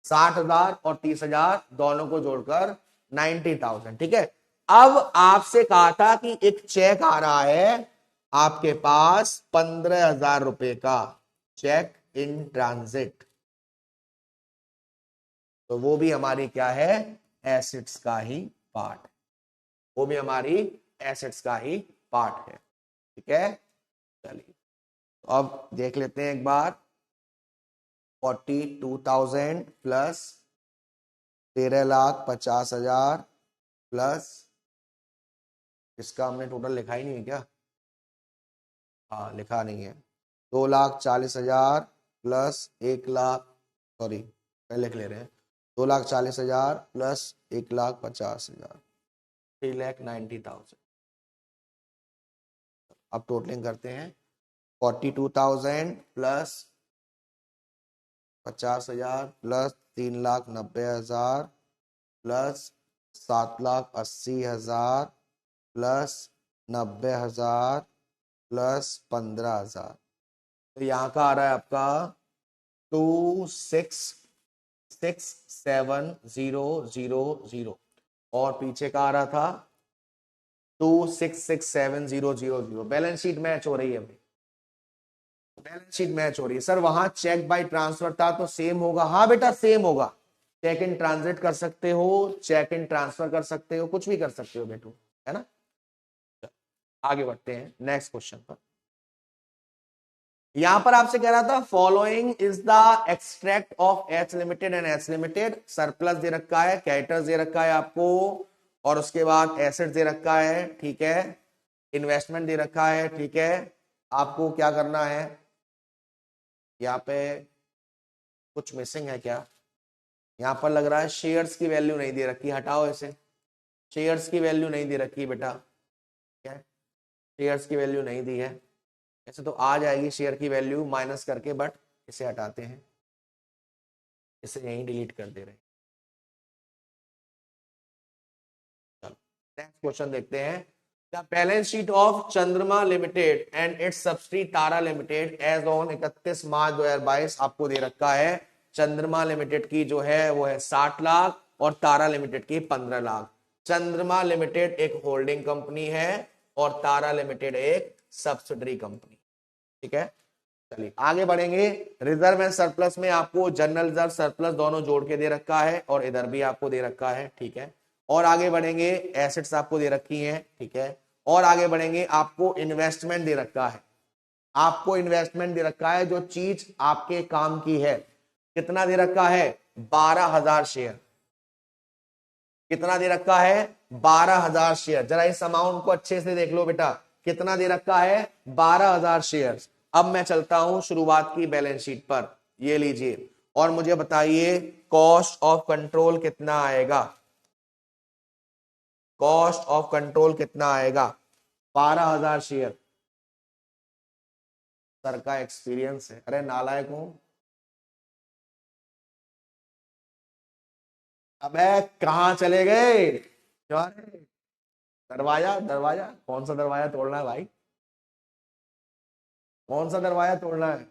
60,000 और 30,000 दोनों को जोड़कर 90,000। ठीक है, अब आपसे कहा था कि एक चेक आ रहा है आपके पास 15,000 रुपए का, चेक इन ट्रांजिट, तो वो भी हमारी क्या है? एसेट्स का ही पार्ट है। वो भी हमारी एसेट्स का ही पार्ट है। ठीक है, चलिए तो अब देख लेते हैं एक बार। 42,000 प्लस 13,50,000 प्लस, इसका हमने टोटल लिखा ही नहीं है क्या? हाँ लिखा नहीं है। 2,40,000 प्लस 1,00,000, सॉरी पहले लिख ले रहे हैं। 2,40,000 प्लस 1,50,000, 3,90,000। अब टोटलिंग करते हैं। 42,000 plus 50,000 plus 3,90,000 plus 7,80,000 plus 90,000 plus 15,000। तो यहाँ का आ रहा है आपका 266,7,000 और पीछे का आ रहा था 266,7,000। बैलेंस शीट मैच हो रही है अभी, बैलेंस शीट मैच हो रही है। सर वहां चेक बाय ट्रांसफर था तो सेम होगा। हाँ बेटा सेम होगा, चेक इन ट्रांजिट कर सकते हो, चेक इन ट्रांसफर कर सकते हो, कुछ भी कर सकते हो बेटू, है ना। आगे बढ़ते हैं नेक्स्ट क्वेश्चन पर। यहां पर आपसे कह रहा था following is the extract of H limited and H limited. Surplus दे रखा है, कैरेक्टर्स दे रखा है आपको, और उसके बाद एसेट दे रखा है, ठीक है, इन्वेस्टमेंट दे रखा है, ठीक है। आपको क्या करना है, यहाँ पे कुछ मिसिंग है क्या? यहाँ पर लग रहा है शेयर्स की वैल्यू नहीं दे रखी, हटाओ इसे। शेयर्स की वैल्यू नहीं दे रखी बेटा, क्या शेयर्स की वैल्यू नहीं दी है। ऐसे तो आ जाएगी शेयर की वैल्यू माइनस करके, बट इसे हटाते हैं, इसे यहीं डिलीट कर दे रहे हैं। चलो नेक्स्ट क्वेश्चन देखते हैं। The balance sheet of Chandrama limited and its subsidy Tara limited as on 31 March 2022 आपको दे रखा है। चंद्रमा लिमिटेड की जो है वो है 60 लाख और तारा लिमिटेड की 15 लाख। चंद्रमा लिमिटेड एक होल्डिंग कंपनी है और तारा लिमिटेड एक सब्सिडरी कंपनी। ठीक है, चलिए आगे बढ़ेंगे। रिजर्व एंड सरप्लस में आपको जनरल रिजर्व सरप्लस दोनों जोड़ के दे रखा है और इधर भी आपको दे रखा है, ठीक है। और आगे बढ़ेंगे, एसेट्स आपको दे रखी हैं, ठीक है। और आगे बढ़ेंगे, आपको इन्वेस्टमेंट दे रखा है, आपको इन्वेस्टमेंट दे रखा है जो चीज आपके काम की है। कितना दे रखा है? 12,000 शेयर। कितना दे रखा है? 12,000 शेयर। जरा इस अमाउंट को अच्छे से देख लो बेटा, कितना दे रखा है? 12,000 शेयर। अब मैं चलता हूं शुरुआत की बैलेंस शीट पर, ये लीजिए और मुझे बताइए कॉस्ट ऑफ कंट्रोल कितना आएगा। कॉस्ट ऑफ कंट्रोल कितना आएगा? 12,000 शेयर। सर का एक्सपीरियंस है। अरे नालायक हूं। अबे कहाँ चले गए? क्या रे? दरवाजा दरवाजा कौन सा दरवाजा तोड़ना है भाई? कौन सा दरवाजा तोड़ना है?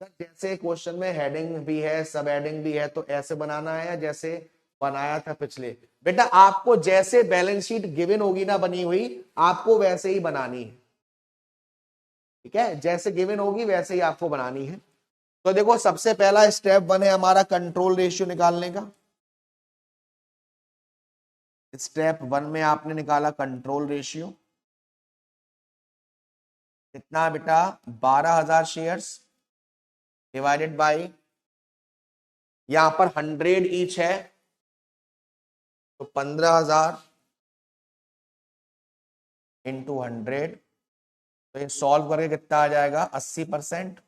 सर जैसे क्वेश्चन में हेडिंग भी है, सब हेडिंग भी है, तो ऐसे बनाना है या जैसे बनाया था पिछले? बेटा आपको जैसे बैलेंस शीट गिवन होगी ना बनी हुई, आपको वैसे ही बनानी है। ठीक है, जैसे गिवन होगी वैसे ही आपको बनानी है। तो देखो सबसे पहला स्टेप 1 है हमारा कंट्रोल रेशियो निकालने का। स्टेप 1 में आपने निकाला कंट्रोल रेशियो। कितना बेटा? 12,000 शेयर्स डिवाइडेड बाई, यहां पर 100 ईच है तो 15,000 इंटू 100। तो ये सॉल्व करके कितना आ जाएगा? 80%।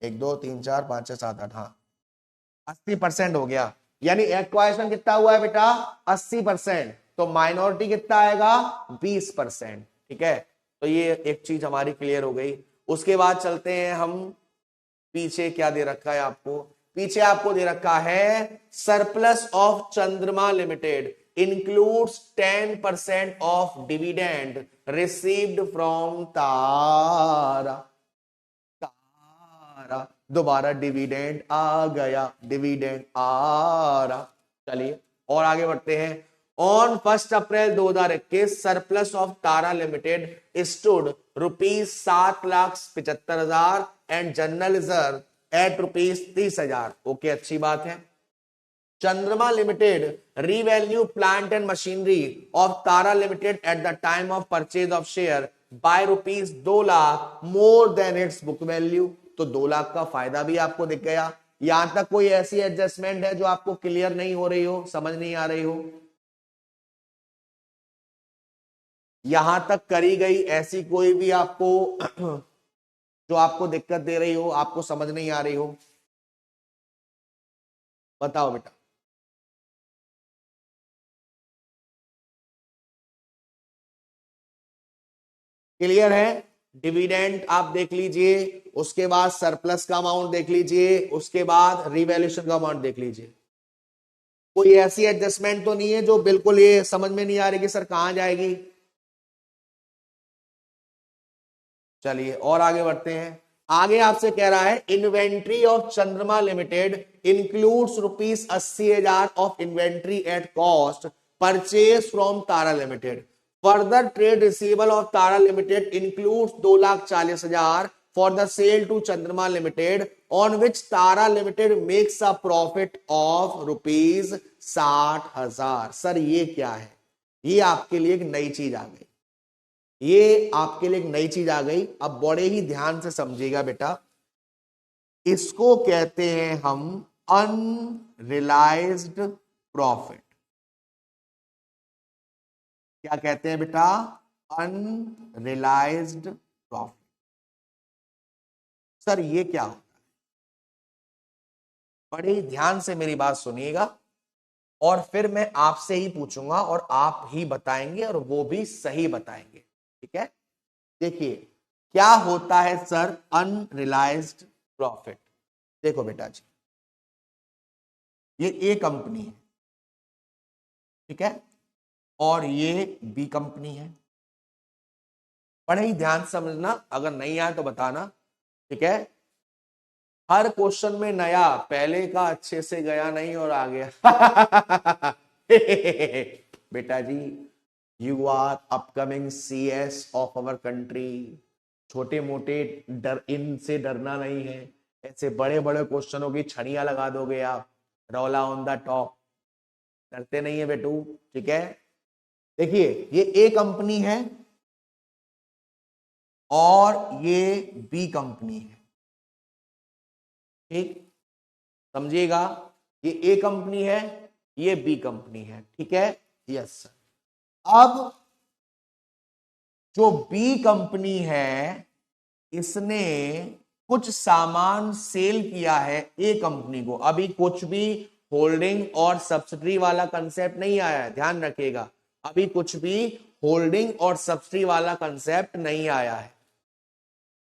1 2 3 4 5 6 7 8, हाँ 80% हो गया। यानी एक्वाइशन कितना हुआ है बेटा? 80%। तो माइनॉरिटी कितना आएगा? 20%। ठीक है, तो ये एक चीज हमारी क्लियर हो गई। उसके बाद चलते हैं हम पीछे। क्या दे रखा है आपको? पीछे आपको दे रखा है surplus of Chandrama limited includes 10% of dividend received from Tara. Tara दोबारा डिविडेंड आ गया, डिविडेंड आ रहा। चलिए और आगे बढ़ते हैं। On 1 April 2021 surplus of Tara limited stood ₹7,75,000 and general reserve at ₹30,000। Okay, अच्छी बात है। Chandrama limited revalue plant and machinery of Tara limited at the time of purchase of share by ₹2,00,000 more than its book value. तो 2,00,000 का फायदा भी आपको दिख गया। यहां तक कोई ऐसी एडजस्टमेंट है जो आपको क्लियर नहीं हो रही हो, समझ नहीं आ रही हो? यहां तक करी गई ऐसी कोई भी आपको जो आपको दिक्कत दे रही हो, आपको समझ नहीं आ रही हो? बताओ बेटा। क्लियर है? डिविडेंड आप देख लीजिए, उसके बाद सरप्लस का अमाउंट देख लीजिए, उसके बाद रिवैल्यूएशन का अमाउंट देख लीजिए। कोई ऐसी एडजस्टमेंट तो नहीं है जो बिल्कुल ये समझ में नहीं आ रही कि सर कहां जाएगी? चलिए और आगे बढ़ते हैं। आगे आपसे कह रहा है inventory of Chandrama limited includes ₹80,000 of inventory at cost purchase from Tara limited. Further trade receivable of Tara limited includes 2,40,000 for the sale to Chandrama limited on which Tara limited makes a profit of ₹60,000। Sir ये क्या है? ये आपके लिए एक नई चीज आ गई। ये आपके लिए एक नई चीज आ गई। अब बड़े ही ध्यान से समझिएगा बेटा। इसको कहते हैं हम अनरियलाइज्ड प्रॉफिट। क्या कहते हैं बेटा? Unrealised profit. सर ये क्या होता है? बड़े ही ध्यान से मेरी बात सुनिएगा और फिर मैं आपसे ही पूछूंगा और आप ही बताएंगे और वो भी सही बताएंगे। ठीक है, देखिए क्या होता है सर अनरियलाइज्ड प्रॉफिट। देखो बेटा जी, ये ए कंपनी है, ठीक है, और ये बी कंपनी है। बड़े ही ध्यान से समझना, अगर नहीं आए तो बताना। ठीक है, हर क्वेश्चन में नया, पहले का अच्छे से गया नहीं और आ गया। बेटा जी, you are upcoming CS of our country. छोटे मोटे डर, इनसे डरना नहीं है। ऐसे बड़े बड़े क्वेश्चनों की छड़ियां लगा दोगे आप, रौला ऑन द टॉप। डरते नहीं है बेटू। ठीक है, देखिए ये ए कंपनी है और ये बी कंपनी है। ठीक, समझिएगा, ये ए कंपनी है, ये बी कंपनी है। ठीक है, यस सर। अब जो बी कंपनी है इसने कुछ सामान सेल किया है ए कंपनी को। अभी कुछ भी होल्डिंग और सब्सिडी वाला कंसेप्ट नहीं आया है, ध्यान रखिएगा, अभी कुछ भी होल्डिंग और सब्सिडी वाला कंसेप्ट नहीं आया है।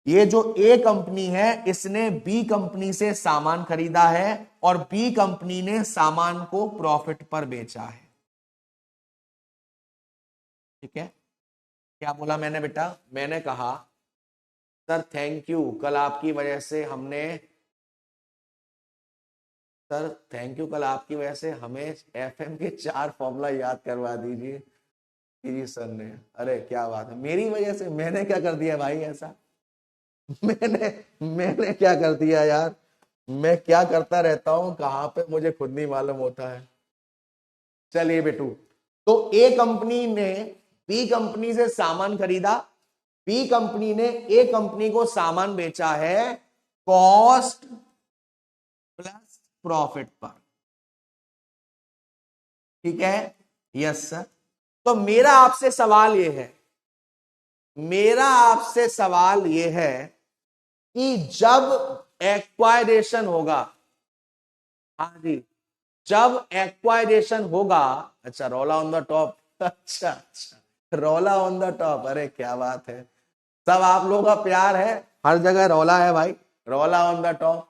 ये जो ए कंपनी है इसने बी कंपनी से सामान खरीदा है और बी कंपनी ने सामान को प्रॉफिट पर बेचा है। ठीक है, क्या बोला मैंने बेटा? मैंने कहा सर थैंक यू, कल आपकी वजह से हमने, सर थैंक यू, कल आपकी वजह से हमें एफएम के 4 फॉर्मूला याद करवा दीजिए जी सर ने। अरे क्या बात है, मेरी वजह से? मैंने क्या कर दिया भाई ऐसा? मैंने क्या कर दिया यार? मैं क्या करता रहता हूं कहां पे मुझे खुद नहीं मालूम होता है। चलिए बेटू, तो ए कंपनी ने बी कंपनी से सामान खरीदा, बी कंपनी ने ए कंपनी को सामान बेचा है कॉस्ट प्लस प्रॉफिट पर। ठीक है, यस सर। तो मेरा आपसे सवाल यह है, मेरा आपसे सवाल यह है कि जब एक्वायरेशन होगा, हाँ जी, जब एक्वायरेशन होगा, अच्छा रोला ऑन द टॉप, अच्छा रोला ऑन द टॉप, अरे क्या बात है, सब आप लोगों का प्यार है, हर जगह रोला है भाई, रोला ऑन द टॉप।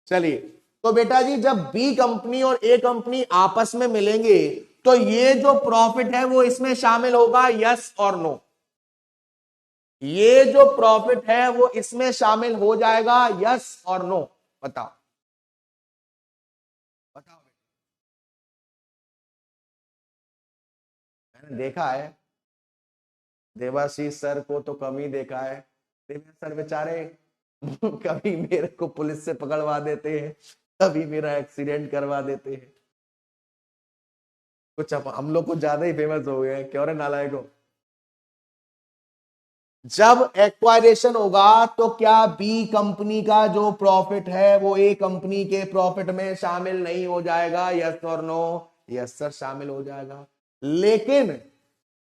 चलिए, तो बेटा जी जब बी कंपनी और ए कंपनी आपस में मिलेंगे तो ये जो प्रॉफिट है वो इसमें शामिल होगा, यस और नो? ये जो प्रॉफिट है वो इसमें शामिल हो जाएगा, यस और नो? बताओ बताओ। मैंने देखा है, देवाशीष सर को तो कम ही देखा है, देवाशीष सर बेचारे कभी मेरे को पुलिस से पकड़वा देते हैं, कभी मेरा एक्सीडेंट करवा देते हैं, कुछ हम लोग कुछ ज्यादा ही फेमस हो गए हैं, क्यों रे नालायकों? जब एक्वायरेशन होगा तो क्या बी कंपनी का जो प्रॉफिट है वो ए कंपनी के प्रॉफिट में शामिल नहीं हो जाएगा, यस और नो? यस सर, शामिल हो जाएगा। लेकिन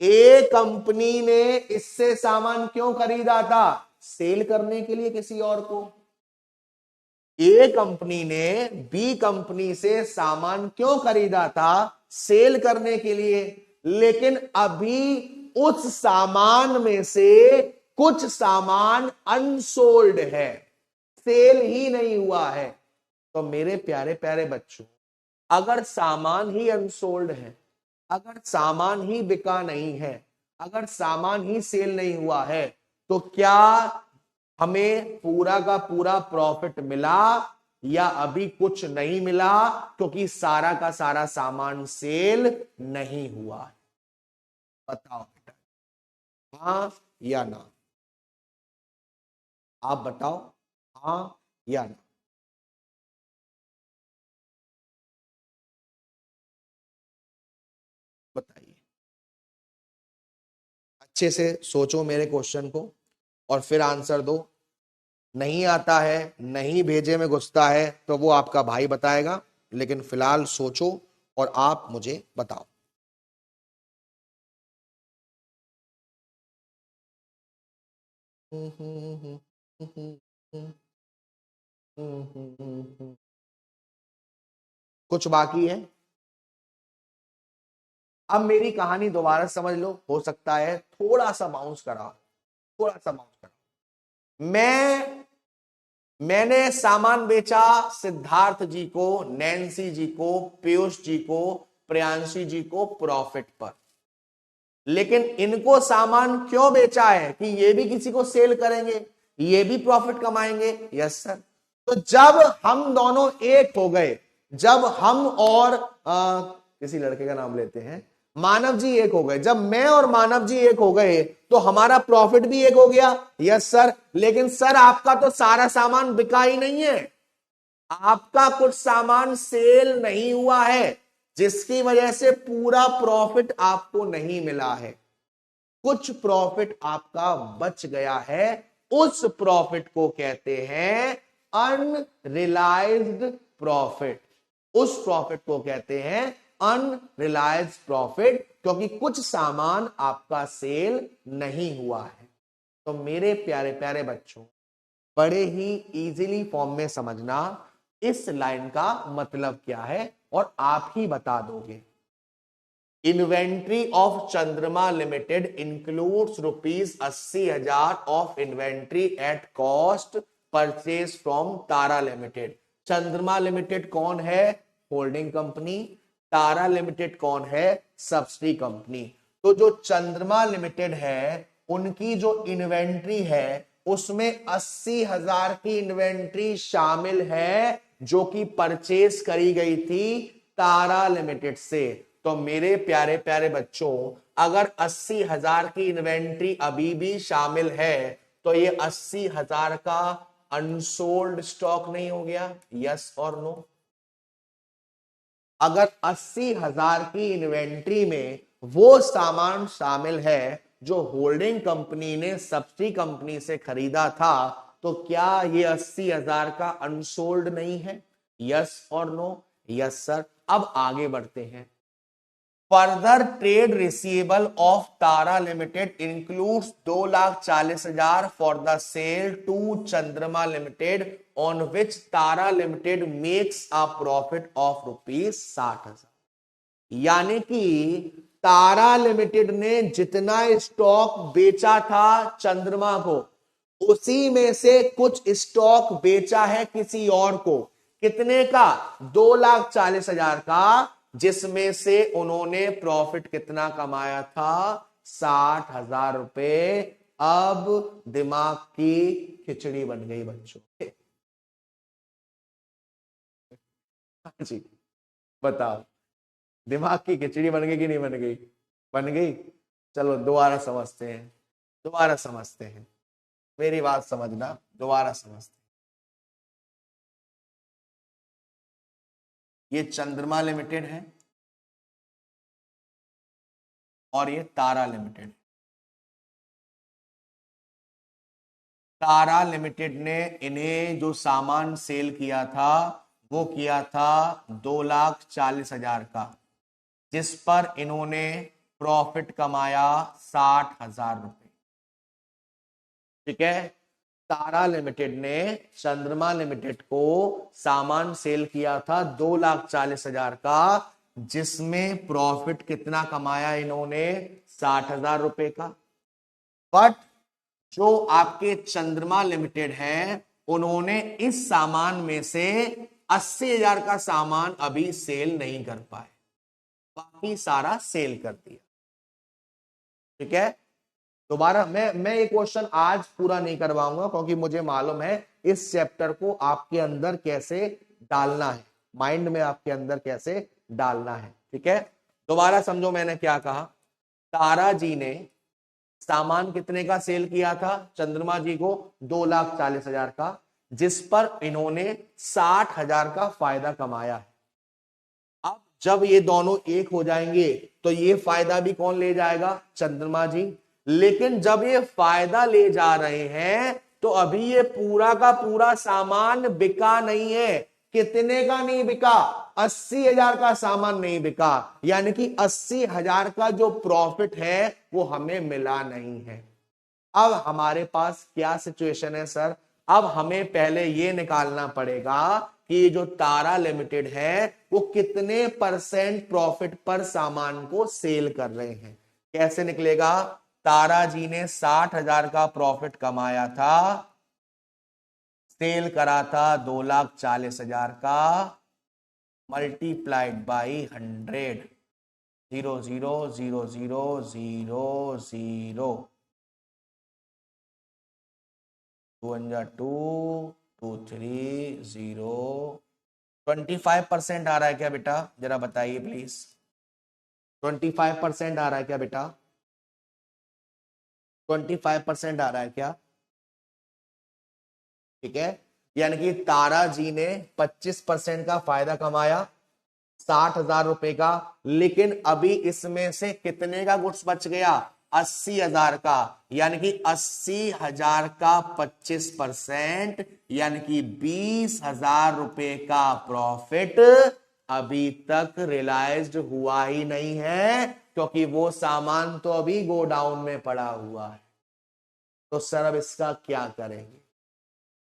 ए कंपनी ने इससे सामान क्यों खरीदा था? सेल करने के लिए किसी और को। ए कंपनी ने बी कंपनी से सामान क्यों खरीदा था? सेल करने के लिए। लेकिन अभी उस सामान में से कुछ सामान अनसोल्ड है, सेल ही नहीं हुआ है। तो मेरे प्यारे प्यारे बच्चों, अगर सामान ही अनसोल्ड है, अगर सामान ही बिका नहीं है, अगर सामान ही सेल नहीं हुआ है, तो क्या हमें पूरा का पूरा प्रॉफिट मिला या अभी कुछ नहीं मिला? क्योंकि सारा का सारा सामान सेल नहीं हुआ है। बताओ बेटा, हाँ या ना? आप बताओ, हाँ या ना? बताइए, अच्छे से सोचो मेरे क्वेश्चन को और फिर आंसर दो। नहीं आता है, नहीं भेजे में घुसता है तो वो आपका भाई बताएगा, लेकिन फिलहाल सोचो और आप मुझे बताओ। कुछ बाकी है? अब मेरी कहानी दोबारा समझ लो, हो सकता है थोड़ा सा बाउंस करा, थोड़ा सा बाउंस करा। मैंने सामान बेचा सिद्धार्थ जी को, नैन्सी जी को, पीयूष जी को, प्रियांशी जी को प्रॉफिट पर। लेकिन इनको सामान क्यों बेचा है? कि ये भी किसी को सेल करेंगे, ये भी प्रॉफिट कमाएंगे, यस सर। तो जब हम दोनों एक हो गए, जब हम और किसी लड़के का नाम लेते हैं, मानव जी एक हो गए, जब मैं और मानव जी एक हो गए तो हमारा प्रॉफिट भी एक हो गया, यस सर। लेकिन सर आपका तो सारा सामान बिका ही नहीं है, आपका कुछ सामान सेल नहीं हुआ है, जिसकी वजह से पूरा प्रॉफिट आपको नहीं मिला है, कुछ प्रॉफिट आपका बच गया है। उस प्रॉफिट को कहते हैं अनरियलाइज्ड प्रॉफिट, उस प्रॉफिट को कहते हैं अनरियलाइज्ड प्रॉफिट, क्योंकि कुछ सामान आपका सेल नहीं हुआ है। तो मेरे प्यारे प्यारे बच्चों, बड़े ही इजीली फॉर्म में समझना, इस लाइन का मतलब क्या है और आप ही बता दोगे। Inventory of Chandrama limited includes ₹80,000 of inventory at cost purchase from Tara limited. Chandrama limited कौन है? Holding company. तारा लिमिटेड कौन है? Subsidy company. तो जो चंद्रमा लिमिटेड है उनकी जो इन्वेंट्री है उसमें 80,000 की इन्वेंट्री शामिल है जो कि परचेज करी गई थी तारा लिमिटेड से। तो मेरे प्यारे प्यारे बच्चों, अगर 80,000 की इन्वेंट्री अभी भी शामिल है तो ये 80,000 का अनसोल्ड स्टॉक नहीं हो गया? यस और नो? अगर 80,000 की इन्वेंट्री में वो सामान शामिल है जो होल्डिंग कंपनी ने सब्सिडी कंपनी से खरीदा था, तो क्या ये 80,000 का अनसोल्ड नहीं है? यस और नो? Yes sir. अब आगे बढ़ते हैं। Further trade receivable of Tara limited includes 2,40,000 for the sale to Chandrama limited on which Tara limited makes a profit of ₹60,000। यानी कि तारा लिमिटेड ने जितना स्टॉक बेचा था चंद्रमा को, उसी में से कुछ स्टॉक बेचा है किसी और को। कितने का? 2,40,000 का, जिसमें से उन्होंने प्रॉफिट कितना कमाया था? 60,000 रुपए। अब दिमाग की खिचड़ी बन गई बच्चों। जी बताओ, दिमाग की खिचड़ी बन गई कि नहीं बन गई? बन गई। चलो दोबारा समझते हैं, दोबारा समझते हैं, मेरी बात समझना, दोबारा समझते हैं। ये चंद्रमा लिमिटेड है और ये तारा लिमिटेड। तारा लिमिटेड ने इन्हें जो सामान सेल किया था वो किया था 2,40,000 का, जिस पर इन्होंने प्रॉफिट कमाया 60,000 रुपए। ठीक है। तारा लिमिटेड ने चंद्रमा लिमिटेड को सामान सेल किया था 2,40,000 का, जिसमें प्रॉफिट कितना कमाया इन्होंने? 60,000 रुपए का। बट जो आपके चंद्रमा लिमिटेड है उन्होंने इस सामान में से 80,000 का सामान अभी सेल नहीं कर पाए, बाकी सारा सेल कर दिया। ठीक है। दोबारा मैं ये क्वेश्चन आज पूरा नहीं करवाऊंगा क्योंकि मुझे मालूम है इस चैप्टर को आपके अंदर कैसे डालना है, माइंड में आपके अंदर कैसे डालना है। ठीक है। दोबारा समझो मैंने क्या कहा। तारा जी ने सामान कितने का सेल किया था चंद्रमा जी को? 2,40,000 का, जिस पर इन्होंने 60,000 का फायदा कमाया है। अब जब ये दोनों एक हो जाएंगे तो ये फायदा भी कौन ले जाएगा? चंद्रमा जी। लेकिन जब ये फायदा ले जा रहे हैं तो अभी ये पूरा का पूरा सामान बिका नहीं है। कितने का नहीं बिका? 80,000 का सामान नहीं बिका, यानी कि 80,000 का जो प्रॉफिट है वो हमें मिला नहीं है। अब हमारे पास क्या सिचुएशन है सर? अब हमें पहले ये निकालना पड़ेगा कि जो तारा लिमिटेड है वो कितने परसेंट प्रॉफिट पर सामान को सेल कर रहे हैं। कैसे निकलेगा? तारा जी ने 60,000 का प्रॉफिट कमाया था, सेल करा था 2,40,000 का, मल्टीप्लाइड बाई 100, 0 0 0 0 0 0 2 2 3 0। 25% आ रहा है क्या बेटा? जरा बताइए प्लीज। 25% आ रहा है क्या बेटा? 25% आ रहा है क्या? ठीक है। यानी कि तारा जी ने 25% का फायदा कमाया 60,000 रुपए का, लेकिन अभी इसमें से कितने का गुड्स बच गया? 80,000 का। यानी कि 80,000 का 25%, यानी कि 20,000 रुपए का प्रॉफिट अभी तक रियलाइज्ड हुआ ही नहीं है, क्योंकि वो सामान तो अभी गोडाउन में पड़ा हुआ है। तो सर अब इसका क्या करेंगे?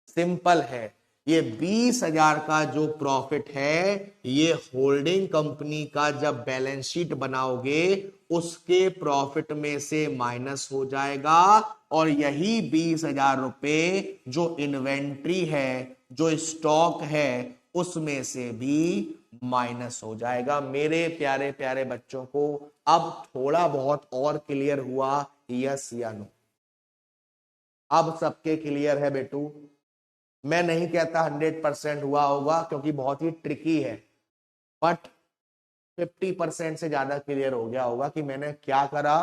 सिंपल है, ये 20,000 का जो प्रॉफिट है ये होल्डिंग कंपनी का जब बैलेंस शीट बनाओगे उसके प्रॉफिट में से माइनस हो जाएगा, और यही 20,000 रुपए जो इन्वेंट्री है, जो स्टॉक है, उसमें से भी माइनस हो जाएगा। मेरे प्यारे प्यारे बच्चों को अब थोड़ा बहुत और क्लियर हुआ, यस या नो? अब सबके क्लियर है बेटू? मैं नहीं कहता 100% हुआ होगा क्योंकि बहुत ही ट्रिकी है, बट 50% से ज्यादा क्लियर हो गया होगा कि मैंने क्या करा,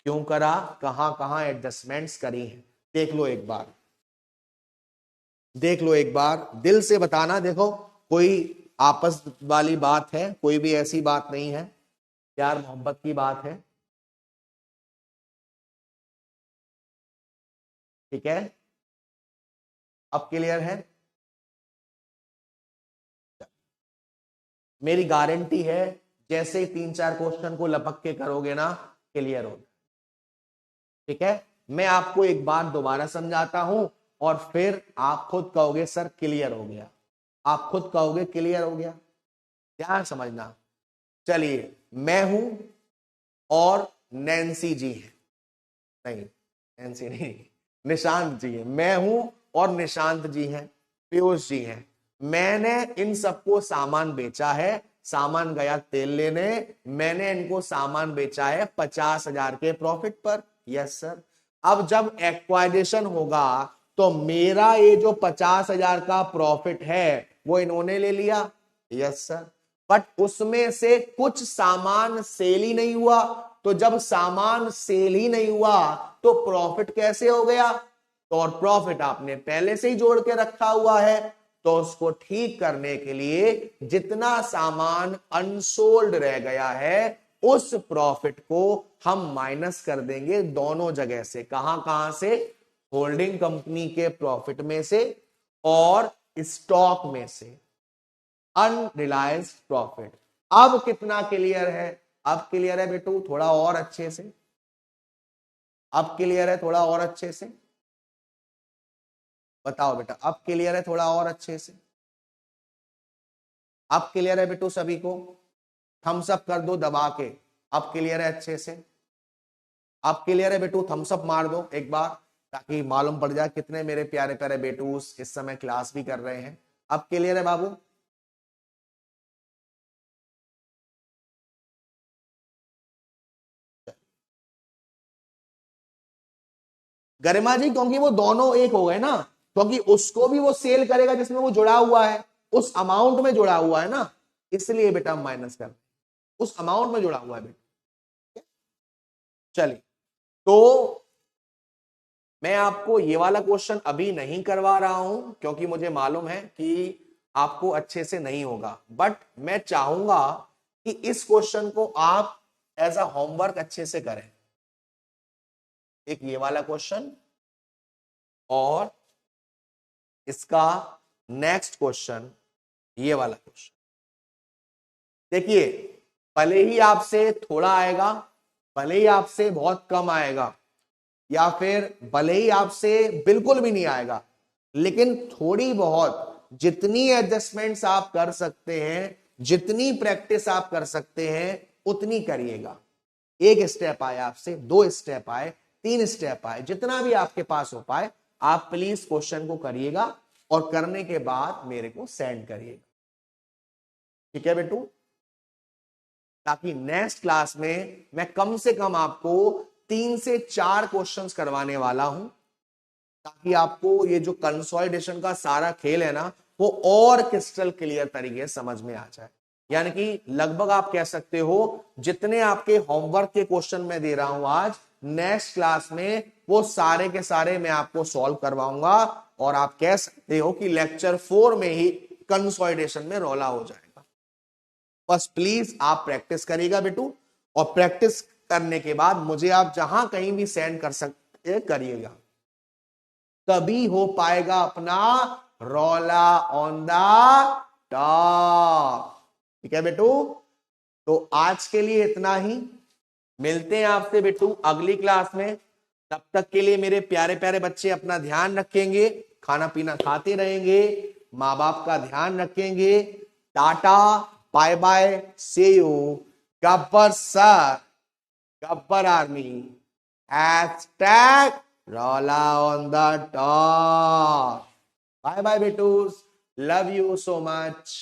क्यों करा, कहां कहां एडजस्टमेंट्स करी हैं। देख लो एक बार, देख लो एक बार, दिल से बताना। देखो कोई आपस वाली बात है, कोई भी ऐसी बात नहीं है, प्यार मोहब्बत की बात है, ठीक है? अब क्लियर है? मेरी गारंटी है जैसे ही 3-4 क्वेश्चन को लपक के करोगे ना, क्लियर हो, ठीक है? मैं आपको एक बार दोबारा समझाता हूं और फिर आप खुद कहोगे सर क्लियर हो गया, आप खुद कहोगे क्लियर हो गया। ध्यान समझना। चलिए, मैं हूं और नैन्सी जी हैं, नहीं नैन्सी नहीं, निशांत जी हैं। मैं हूं और निशांत जी हैं, पीयूष जी हैं। मैंने इन सबको सामान बेचा है, सामान गया तेल लेने, मैंने इनको सामान बेचा है 50,000 के प्रॉफिट पर। Yes sir. अब जब एक्वाइजेशन होगा तो मेरा ये जो 50,000 का प्रॉफिट है वो इन्होंने ले लिया। Yes sir. बट उसमें से कुछ सामान सेल ही नहीं हुआ, तो जब सामान सेल ही नहीं हुआ तो प्रॉफिट कैसे हो गया? तो और प्रॉफिट आपने पहले से ही जोड़ के रखा हुआ है, तो उसको ठीक करने के लिए जितना सामान अनसोल्ड रह गया है उस प्रॉफिट को हम माइनस कर देंगे दोनों जगह से। कहां कहां से? होल्डिंग कंपनी के प्रॉफिट में से और स्टॉक में से, अनरिलायंस्ड प्रॉफिट। अब कितना क्लियर है? अब क्लियर है बेटू? थोड़ा और अच्छे से, अब क्लियर है थोड़ा और अच्छे से? बताओ बेटा, अब क्लियर है थोड़ा और अच्छे से? अब क्लियर है बेटू? सभी को थम्स अप कर दो दबा के। अब क्लियर है अच्छे से? अब क्लियर है बेटू? थम्स अप मार दो एक बार ताकि मालूम पड़ जाए कितने मेरे प्यारे प्यारे बेटू इस समय क्लास भी कर रहे हैं। अब क्लियर है बाबू? गरिमा जी, क्योंकि वो दोनों एक हो गए ना, क्योंकि उसको भी वो सेल करेगा जिसमें वो जुड़ा हुआ है, उस अमाउंट में जुड़ा हुआ है ना, इसलिए बेटा माइनस कर, उस अमाउंट में जुड़ा हुआ है बेटा। चलिए, तो मैं आपको ये वाला क्वेश्चन अभी नहीं करवा रहा हूं क्योंकि मुझे मालूम है कि आपको अच्छे से नहीं होगा, बट मैं चाहूंगा कि इस क्वेश्चन को आप एज अ होमवर्क अच्छे से करें। एक ये वाला क्वेश्चन और इसका नेक्स्ट क्वेश्चन, ये वाला क्वेश्चन। देखिए, भले ही आपसे थोड़ा आएगा, भले ही आपसे बहुत कम आएगा, या फिर भले ही आपसे बिल्कुल भी नहीं आएगा, लेकिन थोड़ी बहुत जितनी एडजस्टमेंट्स आप कर सकते हैं, जितनी प्रैक्टिस आप कर सकते हैं, उतनी करिएगा। एक स्टेप आए आपसे, 2 स्टेप आए, 3 स्टेप आए, जितना भी आपके पास हो पाए, आप प्लीज क्वेश्चन को करिएगा और करने के बाद मेरे को सेंड करिएगा। ठीक है बेटू? ताकि नेक्स्ट क्लास में मैं कम से कम आपको 3 से 4 क्वेश्चंस करवाने वाला हूं, ताकि आपको ये जो कंसोलिडेशन का सारा खेल है ना, वो और क्रिस्टल क्लियर तरीके से समझ में आ जाए। यानी कि लगभग आप कह सकते हो जितने आपके होमवर्क के क्वेश्चन मैं दे रहा हूं आज, नेक्स्ट क्लास में वो सारे के सारे मैं आपको सॉल्व करवाऊंगा, और आप कह सकते हो कि लेक्चर 4 में ही कंसोलिडेशन में रोला हो जाएगा। बस प्लीज आप प्रैक्टिस करिएगा बेटू, और प्रैक्टिस करने के बाद मुझे आप जहां कहीं भी सेंड कर सकते करिएगा, तभी हो पाएगा अपना रोला ऑन द टॉप। ठीक है बेटू? तो आज के लिए इतना ही, मिलते हैं आपसे बेटू अगली क्लास में। तब तक के लिए मेरे प्यारे प्यारे बच्चे अपना ध्यान रखेंगे, खाना पीना खाते रहेंगे, माँ बाप का ध्यान रखेंगे। Tata, bye bye, see you. Gabbar sir, Gabbar army, hashtag रौला on the top. Bye bye बेटूस, लव यू सो मच।